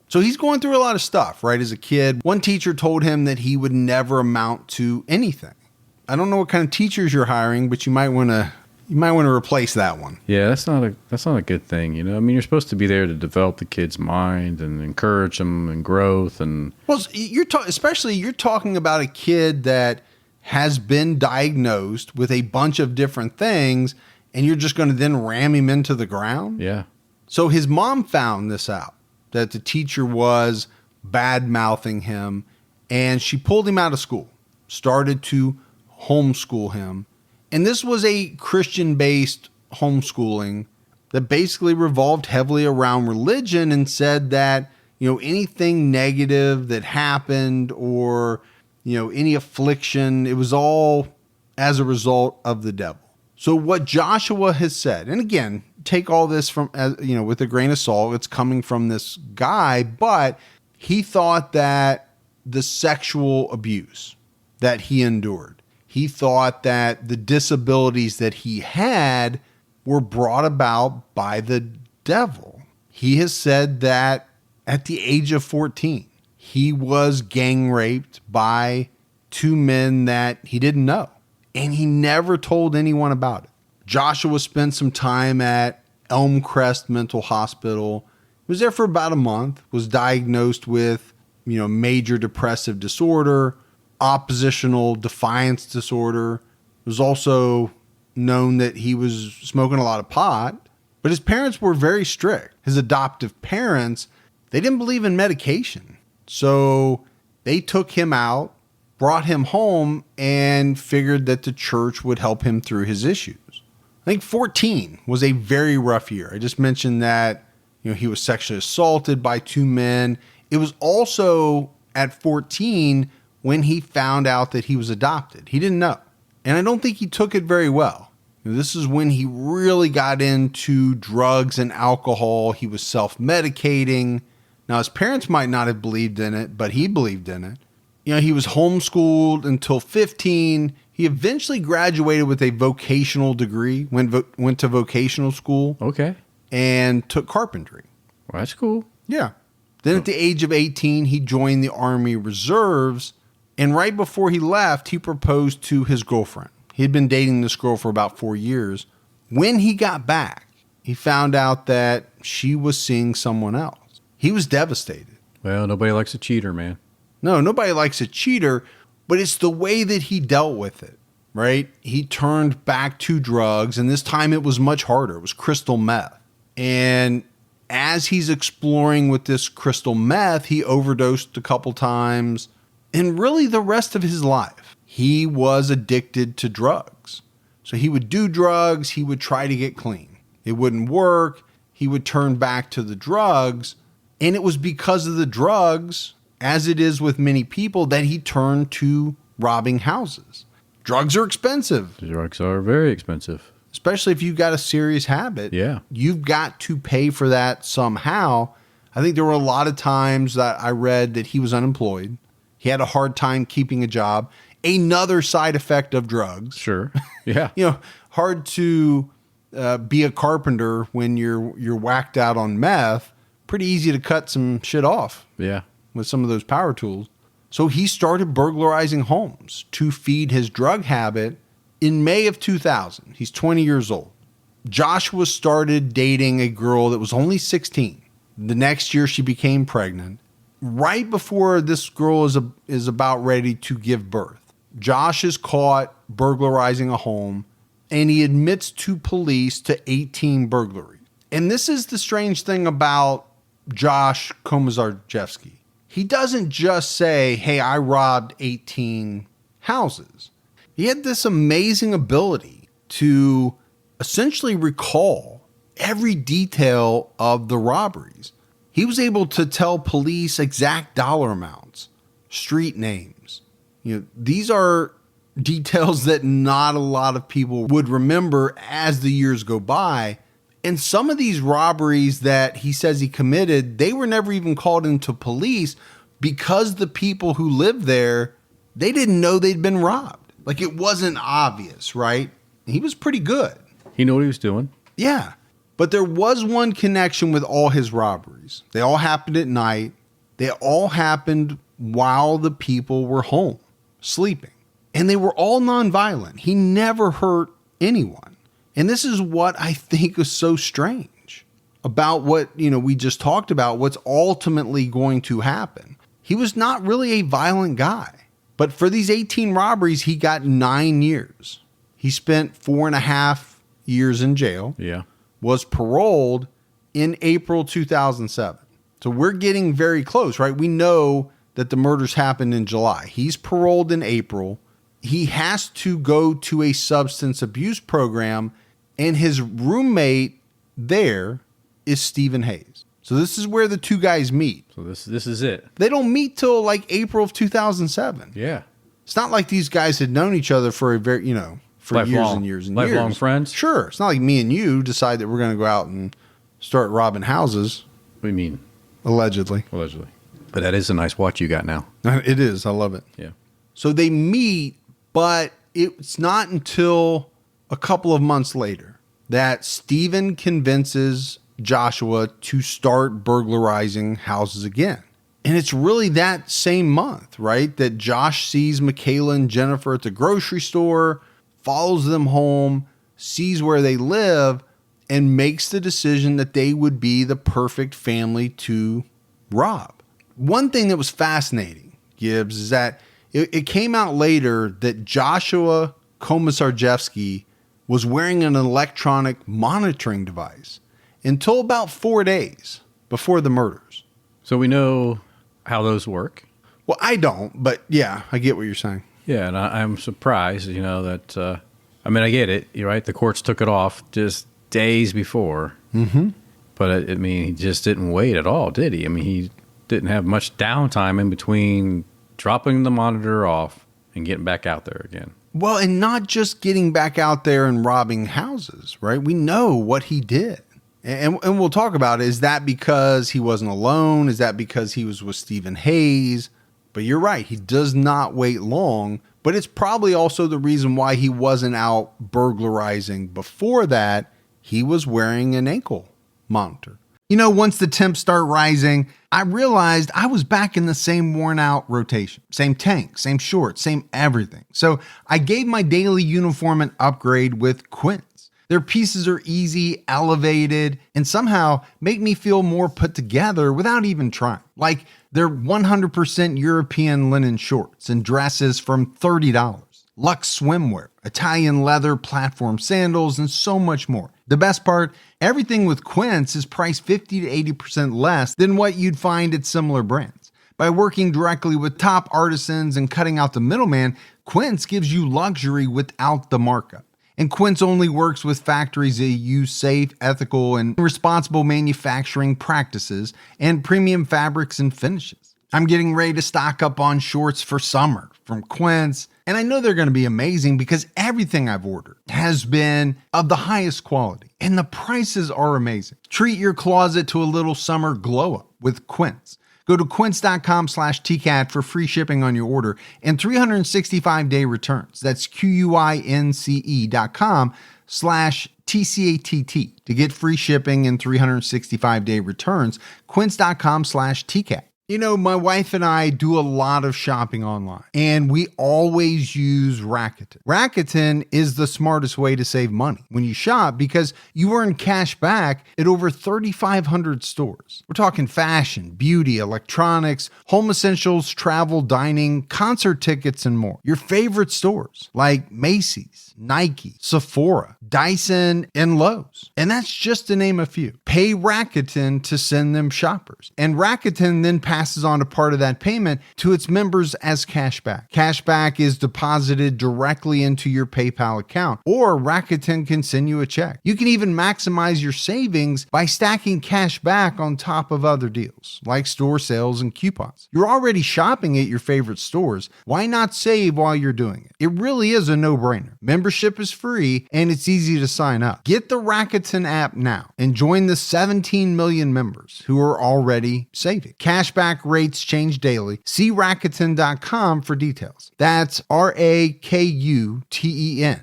So he's going through a lot of stuff, right? As a kid, one teacher told him that he would never amount to anything. I don't know what kind of teachers you're hiring, but you might want to replace that one. Yeah, that's not a good thing, I mean, you're supposed to be there to develop the kid's mind and encourage them in growth and. Well, you're talking about a kid that has been diagnosed with a bunch of different things, and you're just going to then ram him into the ground. Yeah. So his mom found this out, that the teacher was bad-mouthing him, and she pulled him out of school, started to homeschool him. And this was a Christian-based homeschooling that basically revolved heavily around religion and said that, anything negative that happened or, any affliction, it was all as a result of the devil. So what Joshua has said, and again, take all this from, with a grain of salt, it's coming from this guy, but he thought that the sexual abuse that he endured, he thought that the disabilities that he had were brought about by the devil. He has said that at the age of 14, he was gang raped by 2 men that he didn't know, and he never told anyone about it. Joshua spent some time at Elmcrest Mental Hospital. He was there for about a month, was diagnosed with, major depressive disorder, oppositional defiance disorder. It was also known that he was smoking a lot of pot, but his parents were very strict. His adoptive parents, they didn't believe in medication. So they took him out, brought him home, and figured that the church would help him through his issues. I think 14 was a very rough year. I just mentioned that, he was sexually assaulted by 2 men. It was also at 14 when he found out that he was adopted. He didn't know. And I don't think he took it very well. This is when he really got into drugs and alcohol. He was self-medicating. Now, his parents might not have believed in it, but he believed in it. He was homeschooled until 15. He eventually graduated with a vocational degree, went to vocational school. Okay. And took carpentry. Well, that's cool. Yeah. Then at the age of 18, he joined the Army Reserves. And right before he left, he proposed to his girlfriend. He had been dating this girl for about 4 years. When he got back, he found out that she was seeing someone else. He was devastated. Well, nobody likes a cheater, man. No, nobody likes a cheater, but it's the way that he dealt with it, right? He turned back to drugs, and this time it was much harder. It was crystal meth. And as he's exploring with this crystal meth, he overdosed a couple times. And really the rest of his life, he was addicted to drugs. So he would do drugs. He would try to get clean. It wouldn't work. He would turn back to the drugs. And it was because of the drugs, as it is with many people, that he turned to robbing houses. Drugs are expensive. Drugs are very expensive. Especially if you've got a serious habit. Yeah. You've got to pay for that somehow. I think there were a lot of times that I read that he was unemployed. He had a hard time keeping a job. Another side effect of drugs. Sure. Yeah. Hard to be a carpenter when you're whacked out on meth. Pretty easy to cut some shit off. Yeah. With some of those power tools. So he started burglarizing homes to feed his drug habit. In May of 2000, he's 20 years old. Joshua started dating a girl that was only 16. The next year, she became pregnant. Right before this girl is about ready to give birth, Josh is caught burglarizing a home, and he admits to police to 18 burglaries. And this is the strange thing about Josh Komisarjevsky. He doesn't just say, hey, I robbed 18 houses. He had this amazing ability to essentially recall every detail of the robberies. He was able to tell police exact dollar amounts, street names. These are details that not a lot of people would remember as the years go by. And some of these robberies that he says he committed, they were never even called into police because the people who lived there, they didn't know they'd been robbed. Like, it wasn't obvious, right? He was pretty good. He knew what he was doing. Yeah. But there was one connection with all his robberies. They all happened at night. They all happened while the people were home, sleeping. And they were all nonviolent. He never hurt anyone. And this is what I think is so strange about what, we just talked about, what's ultimately going to happen. He was not really a violent guy. But for these 18 robberies, he got 9 years. He spent 4.5 years in jail. Yeah. Was paroled in April 2007. So we're getting very close, right? We know that the murders happened in July. He's paroled in April. He has to go to a substance abuse program, and his roommate there is Stephen Hayes. So this is where the two guys meet. So this is it. They don't meet till like April of 2007. Yeah. It's not like these guys had known each other for a very, for Lifelong. years and years and years. Lifelong friends? Sure. It's not like me and you decide that we're going to go out and start robbing houses. What do you mean? Allegedly. Allegedly. But that is a nice watch you got now. It is. I love it. Yeah. So they meet, but it's not until a couple of months later that Stephen convinces Joshua to start burglarizing houses again. And it's really that same month, right, that Josh sees Michaela and Jennifer at the grocery store, follows them home, sees where they live, and makes the decision that they would be the perfect family to rob. One thing that was fascinating, Gibbs, is that it came out later that Joshua Komisarjevsky was wearing an electronic monitoring device until about 4 days before the murders. So we know how those work. Well, I don't, but yeah, I get what you're saying. Yeah, and I'm surprised, that, I get it, you're right, the courts took it off just days before. Mm-hmm. But, he just didn't wait at all, did he? He didn't have much downtime in between dropping the monitor off and getting back out there again. Well, and not just getting back out there and robbing houses, right? We know what he did. And we'll talk about it. Is that because he wasn't alone? Is that because he was with Stephen Hayes? But you're right, he does not wait long, but it's probably also the reason why he wasn't out burglarizing before that. He was wearing an ankle monitor. Once the temps start rising, I realized I was back in the same worn out rotation. Same tank, same shorts, same everything. So I gave my daily uniform an upgrade with Quince. Their pieces are easy, elevated, and somehow make me feel more put together without even trying. Like their 100% European linen shorts and dresses from $30. Luxe swimwear, Italian leather platform sandals, and so much more. The best part, everything with Quince is priced 50 to 80% less than what you'd find at similar brands. By working directly with top artisans and cutting out the middleman, Quince gives you luxury without the markup. And Quince only works with factories that use safe, ethical, and responsible manufacturing practices and premium fabrics and finishes. I'm getting ready to stock up on shorts for summer from Quince, and I know they're going to be amazing because everything I've ordered has been of the highest quality, and the prices are amazing. Treat your closet to a little summer glow up with Quince. Go to quince.com/TCAT for free shipping on your order and 365-day returns. That's QUINCE.com/TCATT to get free shipping and 365-day returns. Quince.com/TCAT. My wife and I do a lot of shopping online, and we always use Rakuten. Rakuten is the smartest way to save money when you shop because you earn cash back at over 3,500 stores. We're talking fashion, beauty, electronics, home essentials, travel, dining, concert tickets, and more. Your favorite stores like Macy's, Nike, Sephora, Dyson, and Lowe's. And that's just to name a few. Pay Rakuten to send them shoppers. And Rakuten then passes on a part of that payment to its members as cashback. Cashback is deposited directly into your PayPal account, or Rakuten can send you a check. You can even maximize your savings by stacking cash back on top of other deals, like store sales and coupons. You're already shopping at your favorite stores. Why not save while you're doing it? It really is a no-brainer. Membership is free, and it's easy to sign up. Get the Rakuten app now and join the 17 million members who are already saving. Cashback rates change daily. See Rakuten.com for details. That's Rakuten.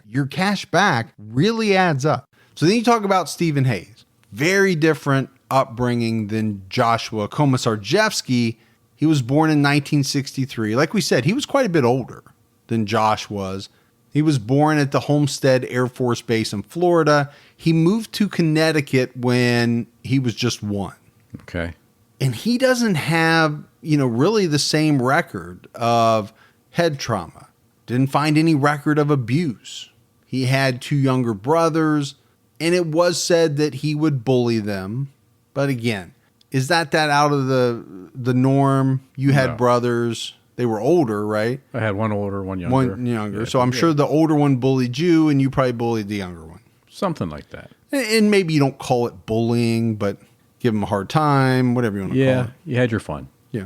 Your cash back really adds up. So then you talk about Stephen Hayes. Very different upbringing than Joshua Komisarjevsky. He was born in 1963. Like we said, he was quite a bit older than Josh was. He was born at the Homestead Air Force Base in Florida. He moved to Connecticut when he was just 1. Okay. And he doesn't have, really the same record of head trauma. Didn't find any record of abuse. He had 2 younger brothers, and it was said that he would bully them. But again, is that out of the norm? You had brothers. They were older, right? I had one older, one younger. One younger. Yeah, so I'm sure the older one bullied you, and you probably bullied the younger one. Something like that. And maybe you don't call it bullying, but give them a hard time, whatever you want to call it. Yeah, you had your fun. Yeah.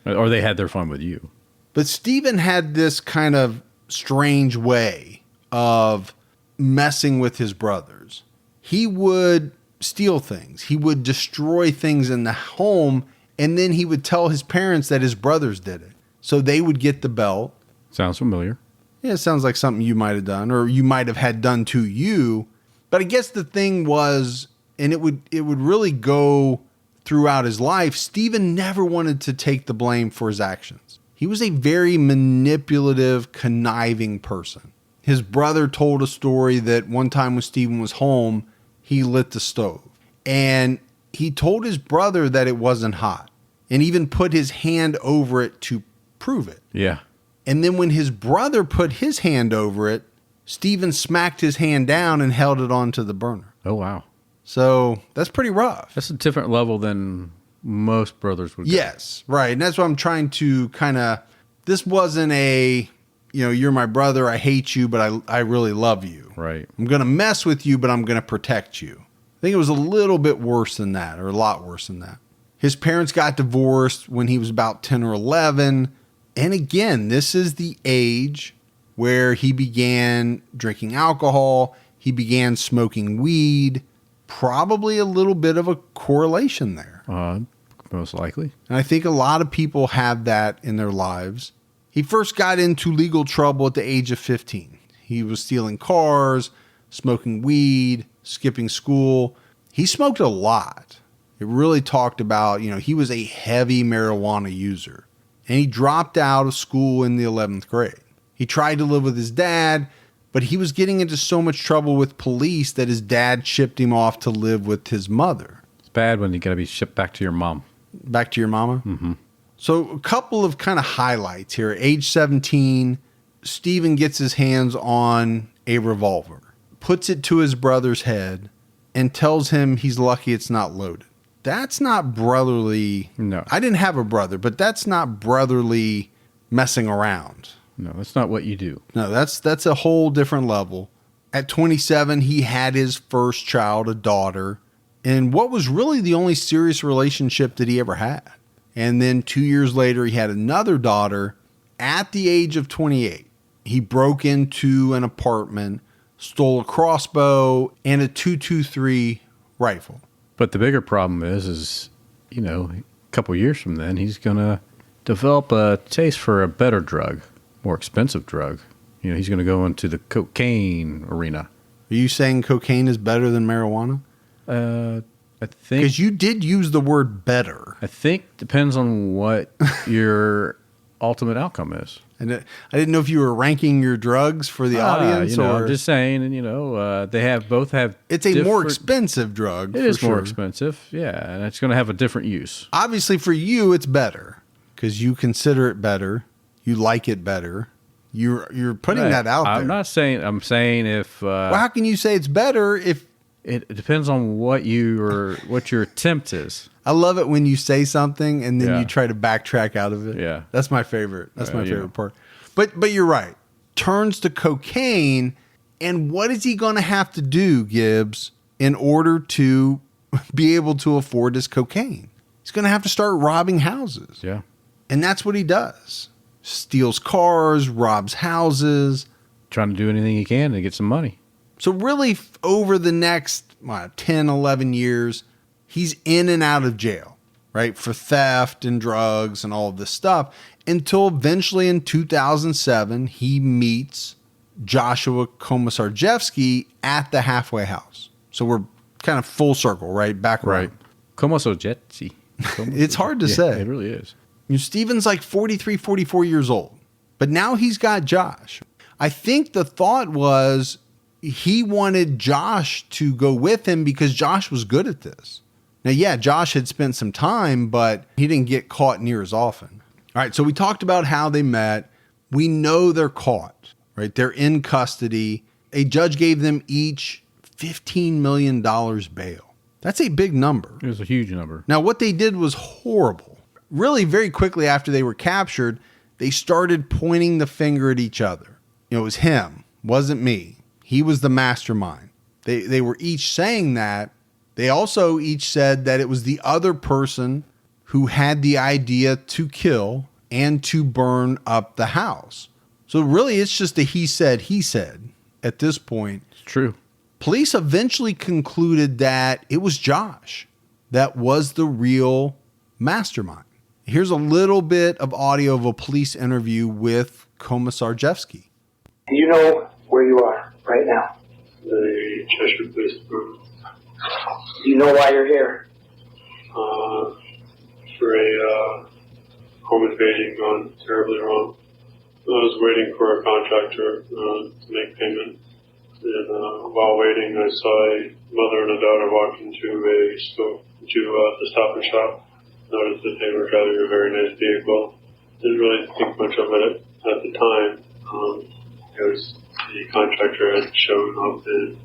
Or they had their fun with you. But Stephen had this kind of strange way of messing with his brothers. He would steal things. He would destroy things in the home, and then he would tell his parents that his brothers did it. So they would get the belt. Sounds familiar. Yeah, it sounds like something you might have done, or you might have had done to you. But I guess the thing was, and it would really go throughout his life, Stephen never wanted to take the blame for his actions. He was a very manipulative, conniving person. His brother told a story that one time when Stephen was home, he lit the stove. And he told his brother that it wasn't hot, and even put his hand over it to prove it. Yeah. And then when his brother put his hand over it, Stephen smacked his hand down and held it onto the burner. Oh, wow. So that's pretty rough. That's a different level than most brothers would go. Yes, right. And that's what I'm trying to this wasn't a, you're my brother, I hate you, but I really love you. Right. I'm going to mess with you, but I'm going to protect you. I think it was a little bit worse than that, or a lot worse than that. His parents got divorced when he was about 10 or 11. And again, this is the age where he began drinking alcohol. He began smoking weed. Probably a little bit of a correlation there. most likely. And I think a lot of people have that in their lives. He first got into legal trouble at the age of 15. He was stealing cars, smoking weed, skipping school. He smoked a lot. It really talked about, he was a heavy marijuana user. And he dropped out of school in the 11th grade. He tried to live with his dad, but he was getting into so much trouble with police that his dad shipped him off to live with his mother. It's bad when you got to be shipped back to your mom. Back to your mama? Mm-hmm. So a couple of kind of highlights here. Age 17, Stephen gets his hands on a revolver, puts it to his brother's head, and tells him he's lucky it's not loaded. That's not brotherly. No. I didn't have a brother, but that's not brotherly messing around. No, that's not what you do. No, that's a whole different level. At 27, he had his first child, a daughter, and what was really the only serious relationship that he ever had. And then 2 years later, he had another daughter. At the age of 28, he broke into an apartment, stole a crossbow and a .223 rifle. But the bigger problem is a couple years from then, he's going to develop a taste for a better drug, more expensive drug. He's going to go into the cocaine arena. Are you saying cocaine is better than marijuana? I think, because you did use the word better. I think depends on what your ultimate outcome is. And I didn't know if you were ranking your drugs for the audience, or I'm just saying. And they both have. It's a more expensive drug. It is more expensive, yeah, and it's going to have a different use. Obviously, for you, it's better because you consider it better. You like it better. You're putting that out there. I'm not saying. I'm saying if. Well, how can you say it's better if? It depends on what your attempt is. I love it when you say something and then you try to backtrack out of it. Yeah. That's my favorite. That's my favorite part. But you're right. Turns to cocaine, and what is he going to have to do, Gibbs, in order to be able to afford his cocaine? He's going to have to start robbing houses. Yeah. And that's what he does. Steals cars, robs houses. Trying to do anything he can to get some money. So really, over the next 10, 11 years, he's in and out of jail, right? For theft and drugs and all of this stuff, until eventually in 2007, he meets Joshua Komisarjevsky at the halfway house. So we're kind of full circle, right? Back around. Right. Komisarjevsky. It's hard to say. It really is. Stephen's like 43, 44 years old, but now he's got Josh. I think the thought was he wanted Josh to go with him because Josh was good at this. Now, yeah, Josh had spent some time, but he didn't get caught near as often. All right, so we talked about how they met. We know they're caught, right? They're in custody. A judge gave them each $15 million bail. That's a big number. It was a huge number. Now, what they did was horrible. Really, very quickly after they were captured, they started pointing the finger at each other. It was him, wasn't me. He was the mastermind. They were each saying that. They also each said that it was the other person who had the idea to kill and to burn up the house. So really, it's just a he said at this point. It's true. Police eventually concluded that it was Josh that was the real mastermind. Here's a little bit of audio of a police interview with Komisarjevsky. You know where you are right now. The Cheshire Police Department. You know why you're here. For a home invasion gone terribly wrong. I was waiting for a contractor to make payment. And while waiting, I saw a mother and a daughter walk into the Stop and Shop. Noticed that they were driving a very nice vehicle. Didn't really think much of it at the time. Because the contractor had shown up and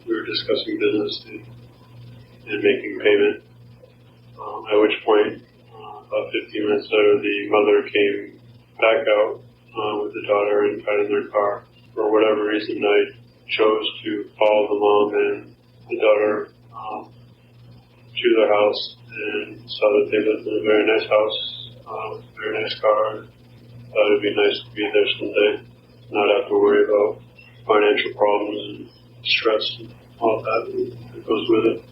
we were discussing business and making payment. At which point, about 15 minutes later, the mother came back out with the daughter and got in their car. For whatever reason, I chose to follow the mom and the daughter to their house and saw that they lived in a very nice house with a very nice car. Thought it'd be nice to be there someday, not have to worry about financial problems and stress and all that goes with it.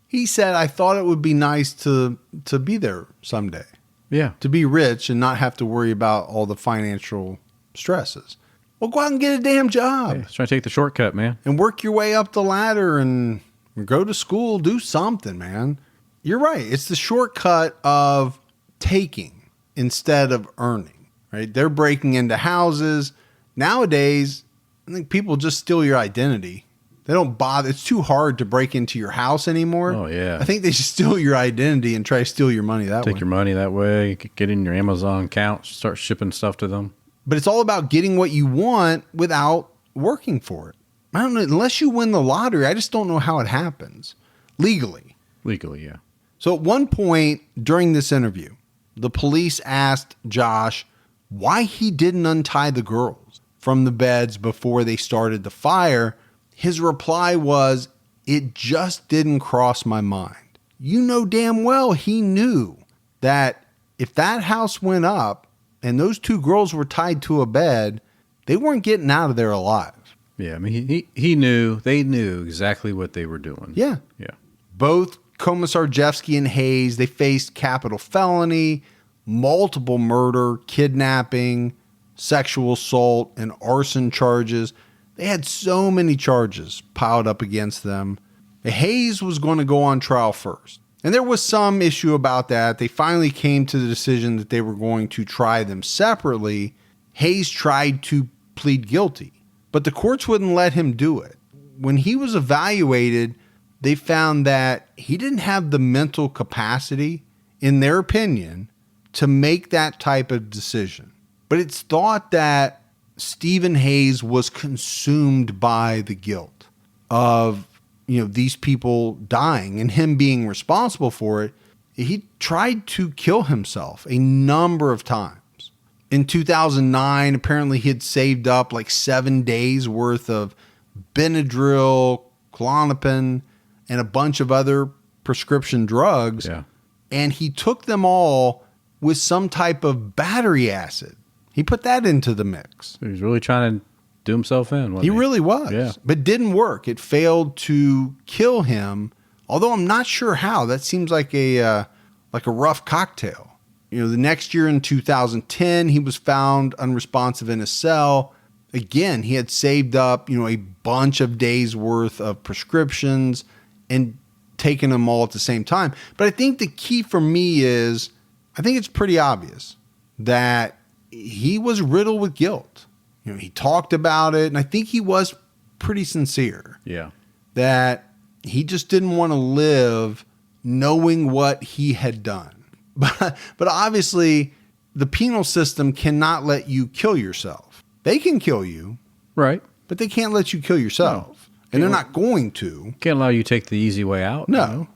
He said, I thought it would be nice to be there someday, Yeah. to be rich and not have to worry about all the financial stresses. Well, go out and get a damn job. Hey, trying to take the shortcut, man. And work your way up the ladder and go to school, do something, man. You're right. It's the shortcut of taking instead of earning, right? They're breaking into houses. Nowadays, I think people just steal your identity. They don't bother. It's too hard to break into your house anymore. Oh, yeah. I think they just steal your identity and try to steal your money that way. Take your money that way. Get in your Amazon account. Start shipping stuff to them. But it's all about getting what you want without working for it. I don't know. Unless you win the lottery, I just don't know how it happens legally. Legally, yeah. So at one point during this interview, the police asked Josh why he didn't untie the girls from the beds before they started the fire. His reply was, it just didn't cross my mind. You know damn well he knew that if that house went up and those two girls were tied to a bed, they weren't getting out of there alive. Yeah, I mean, he knew, they knew exactly what they were doing. Yeah. Yeah. Both Komisarjevsky and Hayes, they faced capital felony, multiple murder, kidnapping, sexual assault, and arson charges. They had so many charges piled up against them. Hayes was going to go on trial first. And there was some issue about that. They finally came to the decision that they were going to try them separately. Hayes tried to plead guilty, but the courts wouldn't let him do it. When he was evaluated, they found that he didn't have the mental capacity, in their opinion, to make that type of decision. But it's thought that Stephen Hayes was consumed by the guilt of, these people dying and him being responsible for it. He tried to kill himself a number of times. In 2009, apparently he had saved up like 7 days worth of Benadryl, Klonopin, and a bunch of other prescription drugs. Yeah. And he took them all with some type of battery acid. He put that into the mix. He was really trying to do himself in, wasn't he? He really was. Yeah. But didn't work. It failed to kill him, although I'm not sure how. That seems like a rough cocktail. The next year in 2010, he was found unresponsive in a cell. Again, he had saved up, a bunch of days worth of prescriptions and taken them all at the same time. But I think the key for me is, I think it's pretty obvious that he was riddled with guilt. He talked about it, and I think he was pretty sincere. Yeah. That he just didn't want to live knowing what he had done. But obviously, the penal system cannot let you kill yourself. They can kill you, Right. but they can't let you kill yourself. And they're not going to. Can't allow you to take the easy way out. No.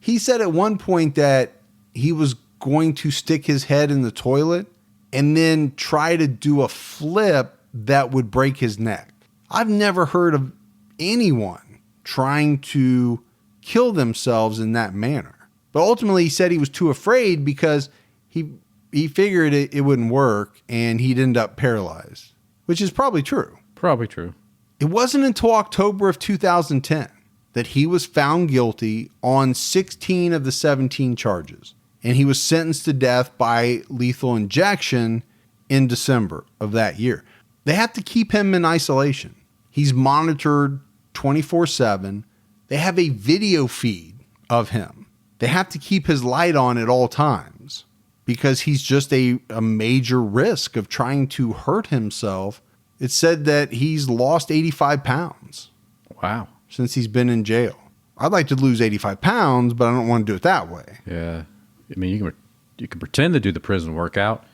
He said at one point that he was going to stick his head in the toilet and then try to do a flip that would break his neck. I've never heard of anyone trying to kill themselves in that manner. But ultimately, he said he was too afraid because he figured it wouldn't work, and he'd end up paralyzed, which is probably true. Probably true. It wasn't until October of 2010 that he was found guilty on 16 of the 17 charges, and he was sentenced to death by lethal injection in December of that year. They have to keep him in isolation. He's monitored 24/7. They have a video feed of him. They have to keep his light on at all times because he's just a major risk of trying to hurt himself. It's said that he's lost 85 pounds. Wow. Since he's been in jail. I'd like to lose 85 pounds, but I don't want to do it that way. Yeah. I mean, you can pretend to do the prison workout,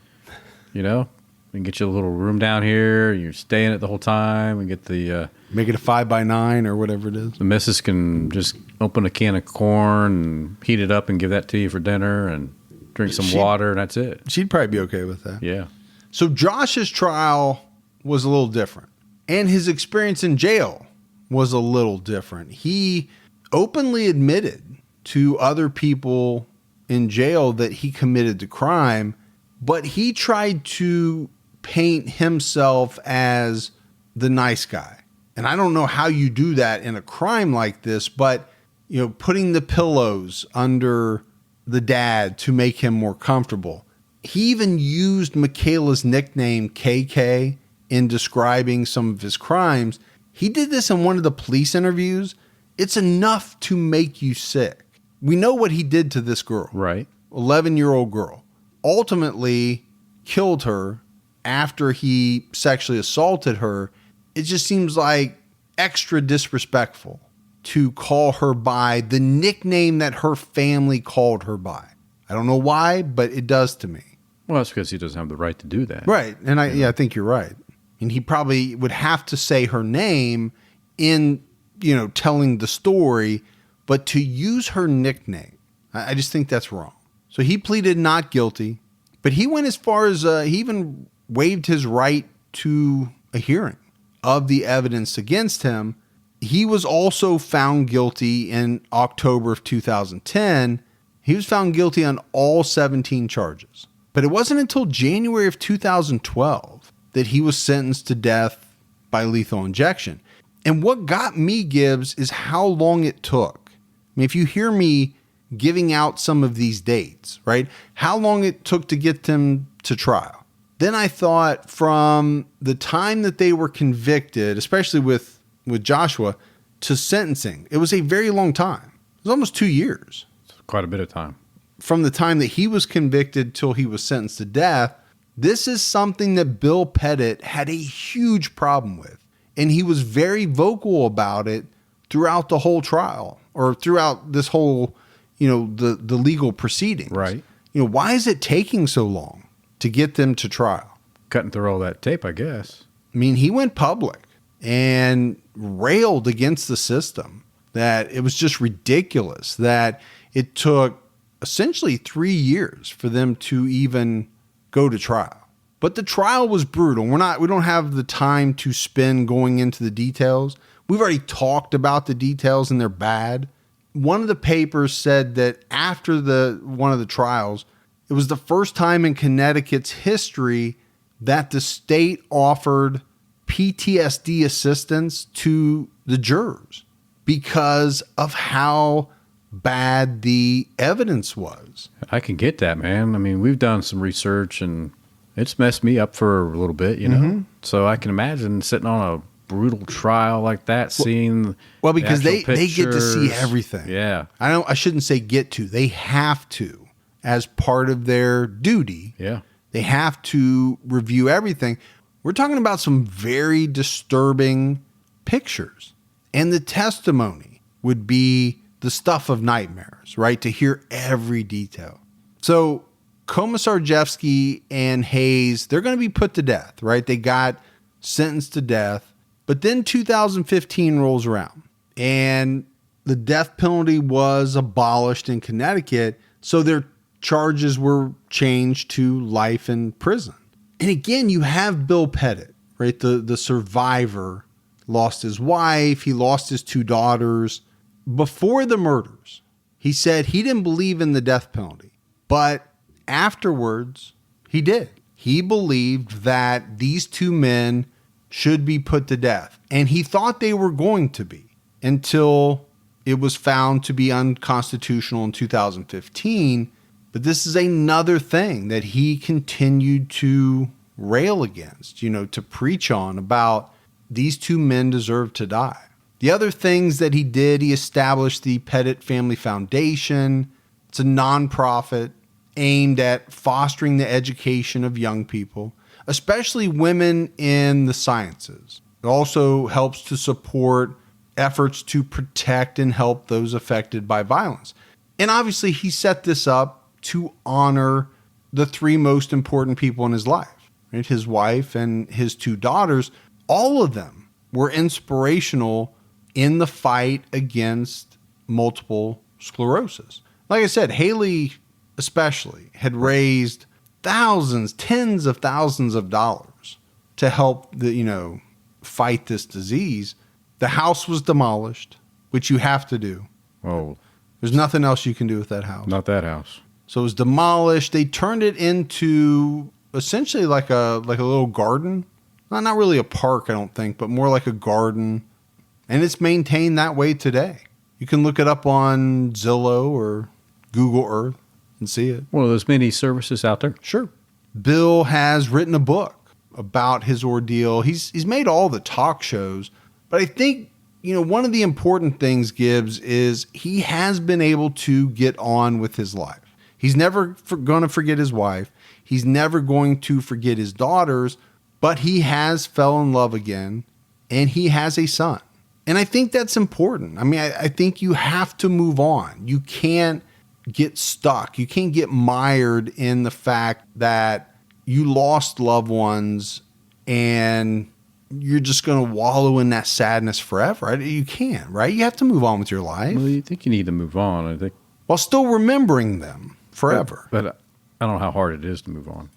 We can get you a little room down here. You're staying it the whole time. We get the... Make it a 5x9 or whatever it is. The missus can just open a can of corn and heat it up and give that to you for dinner and drink some water, and that's it. She'd probably be okay with that. Yeah. So Josh's trial was a little different, and his experience in jail was a little different. He openly admitted to other people in jail that he committed the crime, but he tried to paint himself as the nice guy. And I don't know how you do that in a crime like this, but putting the pillows under the dad to make him more comfortable. He even used Michaela's nickname KK in describing some of his crimes. He did this in one of the police interviews. It's enough to make you sick. We know what he did to this girl. Right. 11-year-old girl. Ultimately killed her after he sexually assaulted her. It just seems like extra disrespectful to call her by the nickname that her family called her by. I don't know why, but it does to me. Well, that's because he doesn't have the right to do that. Right. And I think you're right. And he probably would have to say her name in, telling the story, but to use her nickname, I just think that's wrong. So he pleaded not guilty, but he went as far as he even waived his right to a hearing of the evidence against him. He was also found guilty in October of 2010. He was found guilty on all 17 charges. But it wasn't until January of 2012 that he was sentenced to death by lethal injection. And what got me, Gibbs, is how long it took. I mean, if you hear me giving out some of these dates, right? How long it took to get them to trial. Then I thought from the time that they were convicted, especially with Joshua, to sentencing, it was a very long time. It was almost 2 years. It's quite a bit of time. From the time that he was convicted till he was sentenced to death, this is something that Bill Pettit had a huge problem with. And he was very vocal about it throughout the whole trial, or throughout this whole, the legal proceedings. Right. Why is it taking so long to get them to trial? Cutting through all that tape, I guess. I mean, he went public and railed against the system, that it was just ridiculous that it took essentially 3 years for them to even go to trial. But the trial was brutal. We don't have the time to spend going into the details. We've already talked about the details and they're bad. One of the papers said that after one of the trials, it was the first time in Connecticut's history that the state offered PTSD assistance to the jurors because of how bad the evidence was. I can get that, man. I mean, we've done some research and it's messed me up for a little bit, Mm-hmm. So I can imagine sitting on a brutal trial like that, seeing because the they get to see pictures. everything. Yeah. I shouldn't say get to. They have to, as part of their duty. Yeah. They have to review everything. We're talking about some very disturbing pictures. And the testimony would be the stuff of nightmares, right? To hear every detail. So Komisarjevsky and Hayes, they're going to be put to death, right? They got sentenced to death. But then 2015 rolls around and the death penalty was abolished in Connecticut. So their charges were changed to life in prison. And again, you have Bill Pettit, right? The survivor lost his wife. He lost his 2 daughters. Before the murders, he said he didn't believe in the death penalty. But afterwards, he did. He believed that these 2 men should be put to death. And he thought they were going to be until it was found to be unconstitutional in 2015. But this is another thing that he continued to rail against, to preach on about these 2 men deserve to die. The other things that he did, he established the Pettit Family Foundation. It's a nonprofit aimed at fostering the education of young people, especially women in the sciences. It also helps to support efforts to protect and help those affected by violence. And obviously, he set this up to honor the 3 most important people in his life, right? His wife and his 2 daughters. All of them were inspirational in the fight against multiple sclerosis. Like I said, Hayley especially had raised thousands, tens of thousands of dollars to help fight this disease. The house was demolished, which you have to do. Oh, there's nothing else you can do with that house. not that house. So it was demolished. They turned it into essentially like a little garden. Not really a park, I don't think, but more like a garden. And it's maintained that way today. You can look it up on Zillow or Google Earth and see it. One of those many services out there. Sure. Bill has written a book about his ordeal. He's made all the talk shows, but I think, one of the important things, Gibbs, is he has been able to get on with his life. He's never going to forget his wife. He's never going to forget his daughters, but he has fell in love again, and he has a son. And I think that's important. I mean, I think you have to move on. You can't get stuck. You can't get mired in the fact that you lost loved ones and you're just going to wallow in that sadness forever. You can't, right? You have to move on with your life. Well, you think you need to move on, I think. While still remembering them forever. But I don't know how hard it is to move on.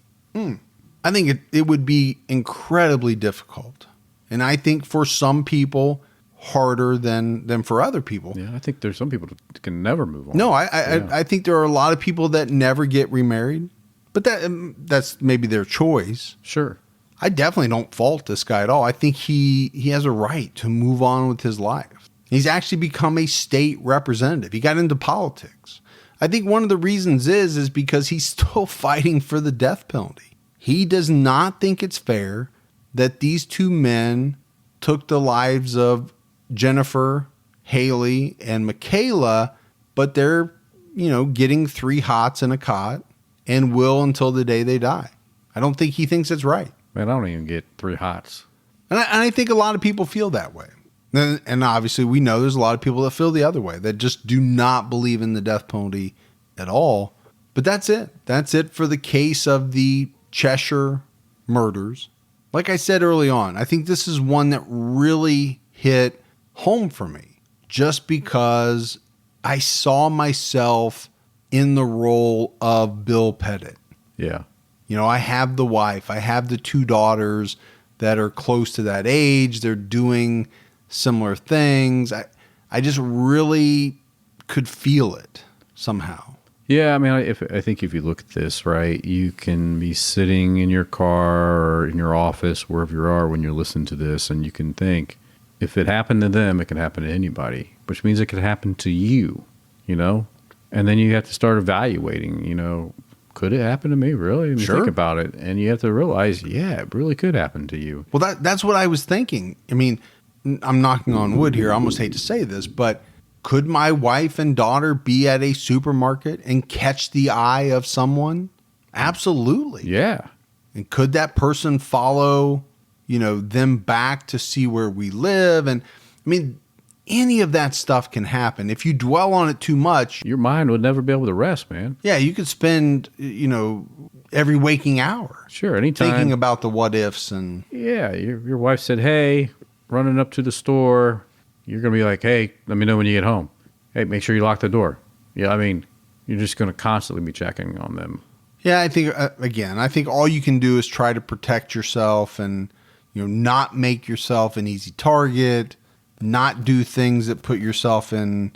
I think it would be incredibly difficult. And I think for some people, harder than for other people. Yeah, I think there's some people that can never move on. No, I think there are a lot of people that never get remarried. But that's maybe their choice. Sure. I definitely don't fault this guy at all. I think he has a right to move on with his life. He's actually become a state representative. He got into politics. I think one of the reasons is because he's still fighting for the death penalty. He does not think it's fair that these two men took the lives of Jennifer, Hayley, and Michaela, but they're, getting 3 hots in a cot and will until the day they die. I don't think he thinks it's right. Man, I don't even get 3 hots. And I think a lot of people feel that way. And obviously we know there's a lot of people that feel the other way, that just do not believe in the death penalty at all. But that's it. That's it for the case of the Cheshire Murders. Like I said early on, I think this is one that really hit home for me just because I saw myself in the role of Bill Pettit. Yeah. I have the wife, I have the 2 daughters that are close to that age. They're doing similar things. I just really could feel it somehow. Yeah, I mean, I think if you look at this, right, you can be sitting in your car or in your office, wherever you are when you're listening to this, and you can think, if it happened to them, it can happen to anybody, which means it could happen to you, And then you have to start evaluating, could it happen to me, really? Sure. Think about it, and you have to realize, yeah, it really could happen to you. Well, that's what I was thinking. I mean, I'm knocking on wood here. I almost hate to say this, but could my wife and daughter be at a supermarket and catch the eye of someone? Absolutely. Yeah. And could that person follow, them back to see where we live? And I mean, any of that stuff can happen. If you dwell on it too much, your mind would never be able to rest, man. Yeah, you could spend, every waking hour. Sure, anytime. Thinking about the what ifs and... Yeah, your wife said, hey, running up to the store, you're going to be like, hey, let me know when you get home. Hey, make sure you lock the door. Yeah, I mean, you're just going to constantly be checking on them. Yeah, I think, I think all you can do is try to protect yourself and, not make yourself an easy target, not do things that put yourself in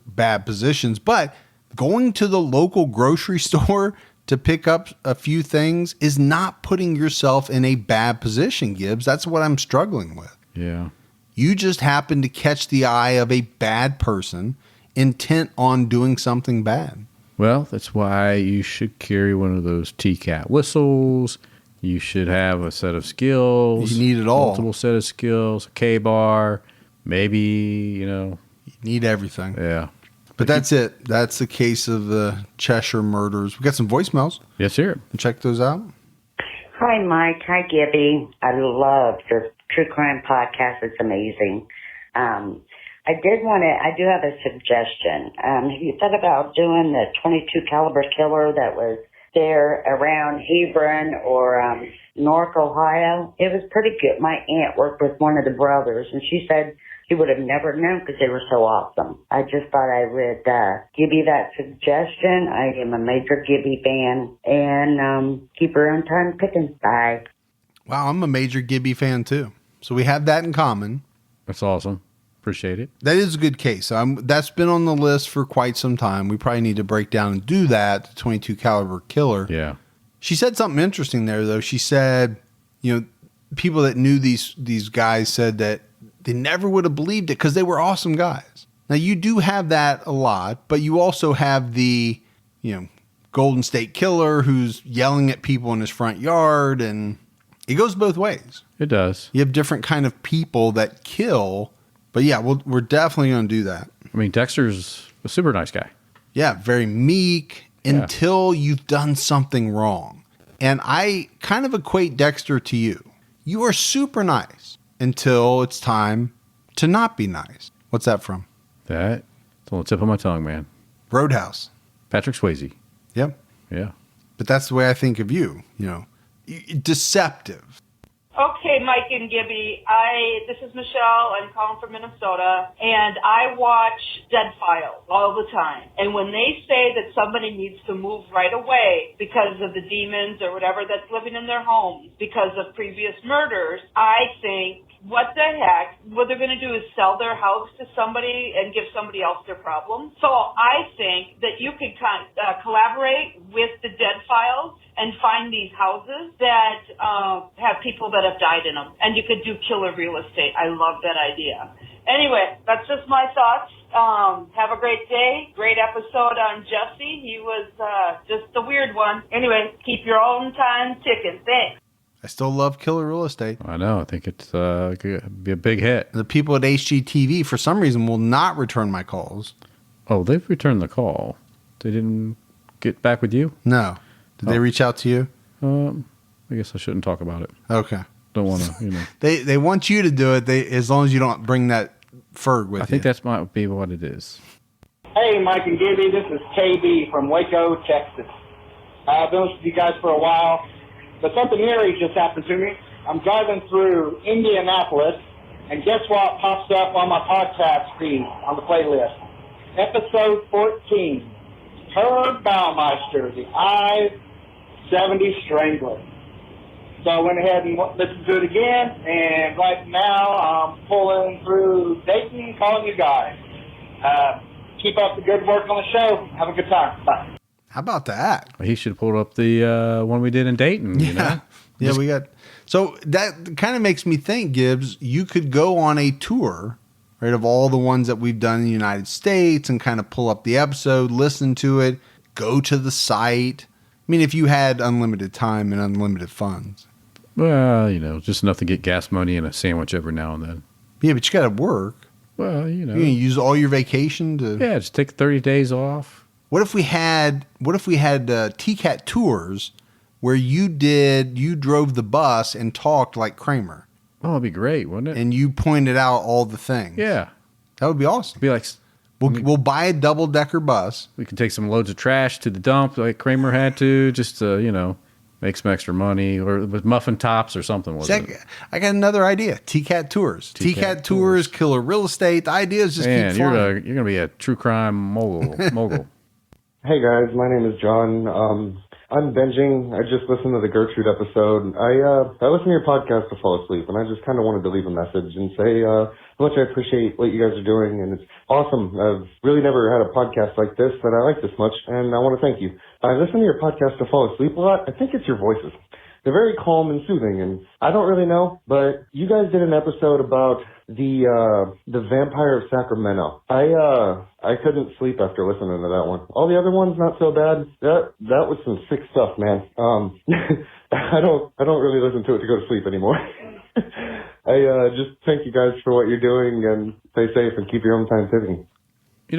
bad positions. But going to the local grocery store to pick up a few things is not putting yourself in a bad position, Gibbs. That's what I'm struggling with. Yeah. You just happen to catch the eye of a bad person intent on doing something bad. Well, that's why you should carry one of those TCAT whistles. You should have a set of skills. You need it all. Multiple set of skills, a K-bar, maybe, You need everything. Yeah. But that's it. That's the case of the Cheshire Murders. We got some voicemails. Yes, sir. Check those out. Hi, Mike. Hi, Gibby. I love your true crime podcast. It's amazing. I do have a suggestion. Have you thought about doing the 22 caliber killer that was there around Hebron or North Ohio? It was pretty good. My aunt worked with one of the brothers, and she said she would have never known because they were so awesome. I just thought I would give you that suggestion. I am a major Gibby fan, and keep her on time picking. Bye. Wow, I'm a major Gibby fan too. So we have that in common. That's awesome. Appreciate it. That is a good case. That's been on the list for quite some time. We probably need to break down and do that, the 22 caliber killer. Yeah. She said something interesting there, though. She said, people that knew these guys said that They never would have believed it because they were awesome guys. Now, you do have that a lot, but you also have the, Golden State Killer who's yelling at people in his front yard, and it goes both ways. It does. You have different kind of people that kill, but yeah, we're definitely going to do that. I mean, Dexter's a super nice guy. Yeah, very meek until you've done something wrong. And I kind of equate Dexter to you. You are super nice until it's time to not be nice. What's that from? It's on the tip of my tongue, man. Roadhouse. Patrick Swayze. Yep. Yeah. But that's the way I think of you, deceptive. Okay, Mike and Gibby. This is Michelle. I'm calling from Minnesota, and I watch Dead Files all the time. And when they say that somebody needs to move right away because of the demons or whatever that's living in their homes because of previous murders, I think, what the heck? What they're going to do is sell their house to somebody and give somebody else their problem. So I think that you could collaborate with the Dead Files and find these houses that have people that have died in them. And you could do killer real estate. I love that idea. Anyway, that's just my thoughts. Have a great day. Great episode on Jesse. He was just the weird one. Anyway, keep your own time ticking. Thanks. I still love killer real estate. I know. I think it's could be a big hit. The people at HGTV, for some reason, will not return my calls. Oh, they've returned the call. They didn't get back with you? No. Did they reach out to you? I guess I shouldn't talk about it. Okay. Don't want to, They want you to do it. As long as you don't bring that Ferg with you. I think that might be what it is. Hey, Mike and Gibby, this is KB from Waco, Texas. I've been listening to you guys for a while, but something eerie just happened to me. I'm driving through Indianapolis, and guess what pops up on my podcast feed on the playlist? Episode 14, Herb Baumeister, the I-70 Strangler. So I went ahead and listened to it again, and right now I'm pulling through Dayton, calling you guys. Keep up the good work on the show. Have a good time. Bye. How about that? He should have pulled up the one we did in Dayton. Yeah, we got. So that kind of makes me think, Gibbs, you could go on a tour, right, of all the ones that we've done in the United States and kind of pull up the episode, listen to it, go to the site. I mean, if you had unlimited time and unlimited funds. Well, just enough to get gas money and a sandwich every now and then. Yeah, but you got to work. Well, You can use all your vacation to. Yeah, just take 30 days off. What if we had TCAT tours where you drove the bus and talked like Kramer? Oh, it'd be great, wouldn't it? And you pointed out all the things. Yeah. That would be awesome. It'd be like We'll buy a double-decker bus. we can take some loads of trash to the dump like Kramer had to, just to, make some extra money, or with muffin tops or something. I got another idea. TCAT tours. TCAT tours, killer real estate. The idea is just Man, keep you're flying. going to be a true crime mogul. Hey guys, my name is John. I'm binging. I just listened to the Gertrude episode. I listened to your podcast to fall asleep, and I just kind of wanted to leave a message and say how much I appreciate what you guys are doing, and it's awesome. I've really never had a podcast like this that I like this much, and I want to thank you. I listen to your podcast to fall asleep a lot. I think it's your voices. They're very calm and soothing, and I don't really know, but you guys did an episode about the Vampire of Sacramento. I couldn't sleep after listening to that one. All the other ones not so bad. That was some sick stuff, man. I don't really listen to it to go to sleep anymore. I just thank you guys for what you're doing, and stay safe and keep your own time ticking.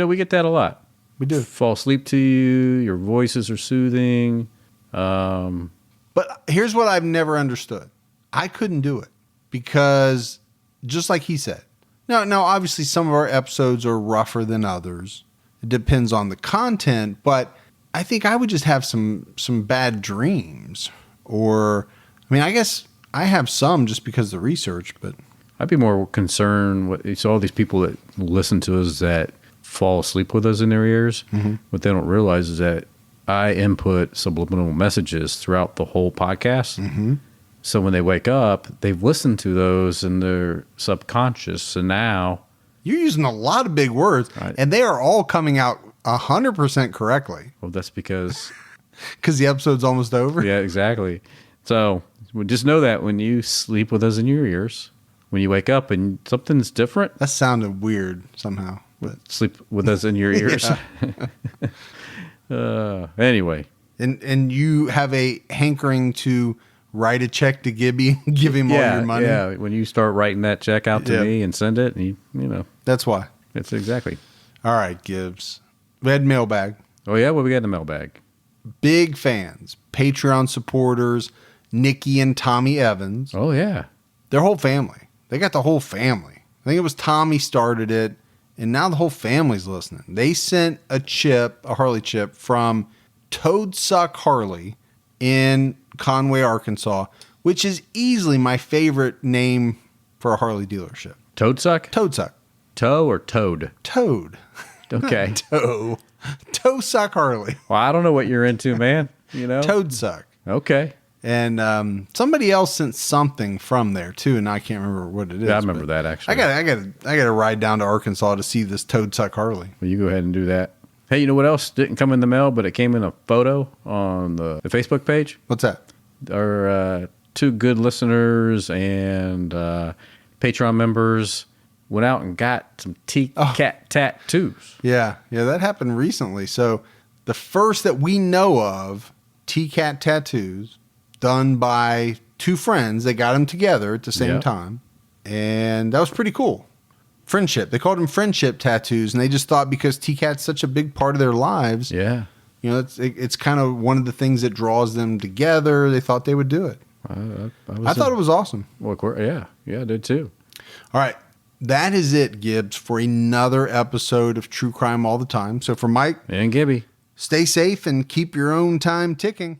We get that a lot. We do. Fall asleep to you. Your voices are soothing. But here's what I've never understood. I couldn't do it because, just like he said, now obviously some of our episodes are rougher than others. It depends on the content, but I think I would just have some bad dreams. Or, I guess I have some just because of the research, but I'd be more concerned with all these people that listen to us that fall asleep with us in their ears. Mm-hmm. What they don't realize is that I input subliminal messages throughout the whole podcast. Mm-hmm. So when they wake up, they've listened to those in their subconscious. And now you're using a lot of big words, right, and they are all coming out 100% correctly. Well, that's because the episode's almost over. Yeah, exactly. So just know that when you sleep with us in your ears, when you wake up and something's different. That sounded weird somehow. But Sleep with us in your ears. Anyway. And you have a hankering to write a check to Gibby, give him all your money. Yeah, when you start writing that check out to me and send it, you know. That's why. That's exactly. All right, Gibbs. We had mailbag. Oh, yeah? What we got in the mailbag? Big fans, Patreon supporters, Nikki and Tommy Evans. Oh, yeah. Their whole family. They got the whole family. I think it was Tommy started it, and now the whole family's listening. They sent a Harley chip from Toad Suck Harley in Conway, Arkansas, which is easily my favorite name for a Harley dealership. Toad Suck? Toad Suck. Toe or toad? Toad. Okay. Toe. Toe Suck Harley. Well, I don't know what you're into, man. You know? Toad Suck. Okay. And somebody else sent something from there too, and I can't remember what it is. Yeah, I remember that actually. I gotta ride down to Arkansas to see this Toad Suck Harley. Well, you go ahead and do that. Hey, you know what else didn't come in the mail, but it came in a photo on the Facebook page? What's that? Our two good listeners and Patreon members went out and got some T-Cat tattoos. Yeah, that happened recently. So the first that we know of, T-Cat tattoos, done by two friends. They got them together at the same time, and that was pretty cool. Friendship. They called them friendship tattoos, and they just thought because T-Cat's such a big part of their lives, yeah, you know, it's kind of one of the things that draws them together. They thought they would do it. I thought it was awesome. Well, yeah, I did too. All right. That is it, Gibbs, for another episode of True Crime All the Time. So for Mike and Gibby, stay safe and keep your own time ticking.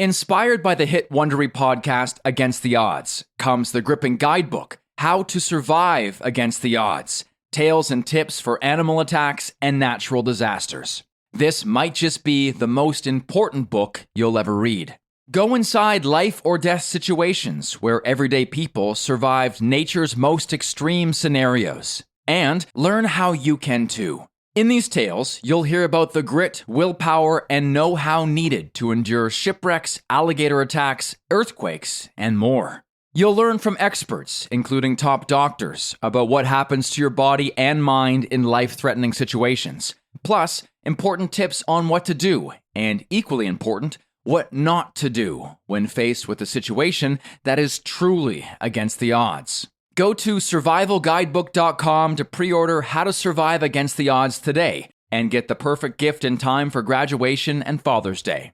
Inspired by the hit Wondery podcast Against the Odds comes the gripping guidebook, How to Survive Against the Odds, Tales and Tips for Animal Attacks and Natural Disasters. This might just be the most important book you'll ever read. Go inside life or death situations where everyday people survived nature's most extreme scenarios, and learn how you can too. In these tales, you'll hear about the grit, willpower, and know-how needed to endure shipwrecks, alligator attacks, earthquakes, and more. You'll learn from experts, including top doctors, about what happens to your body and mind in life-threatening situations. Plus, important tips on what to do, and equally important, what not to do when faced with a situation that is truly against the odds. Go to survivalguidebook.com to pre-order How to Survive Against the Odds today and get the perfect gift in time for graduation and Father's Day.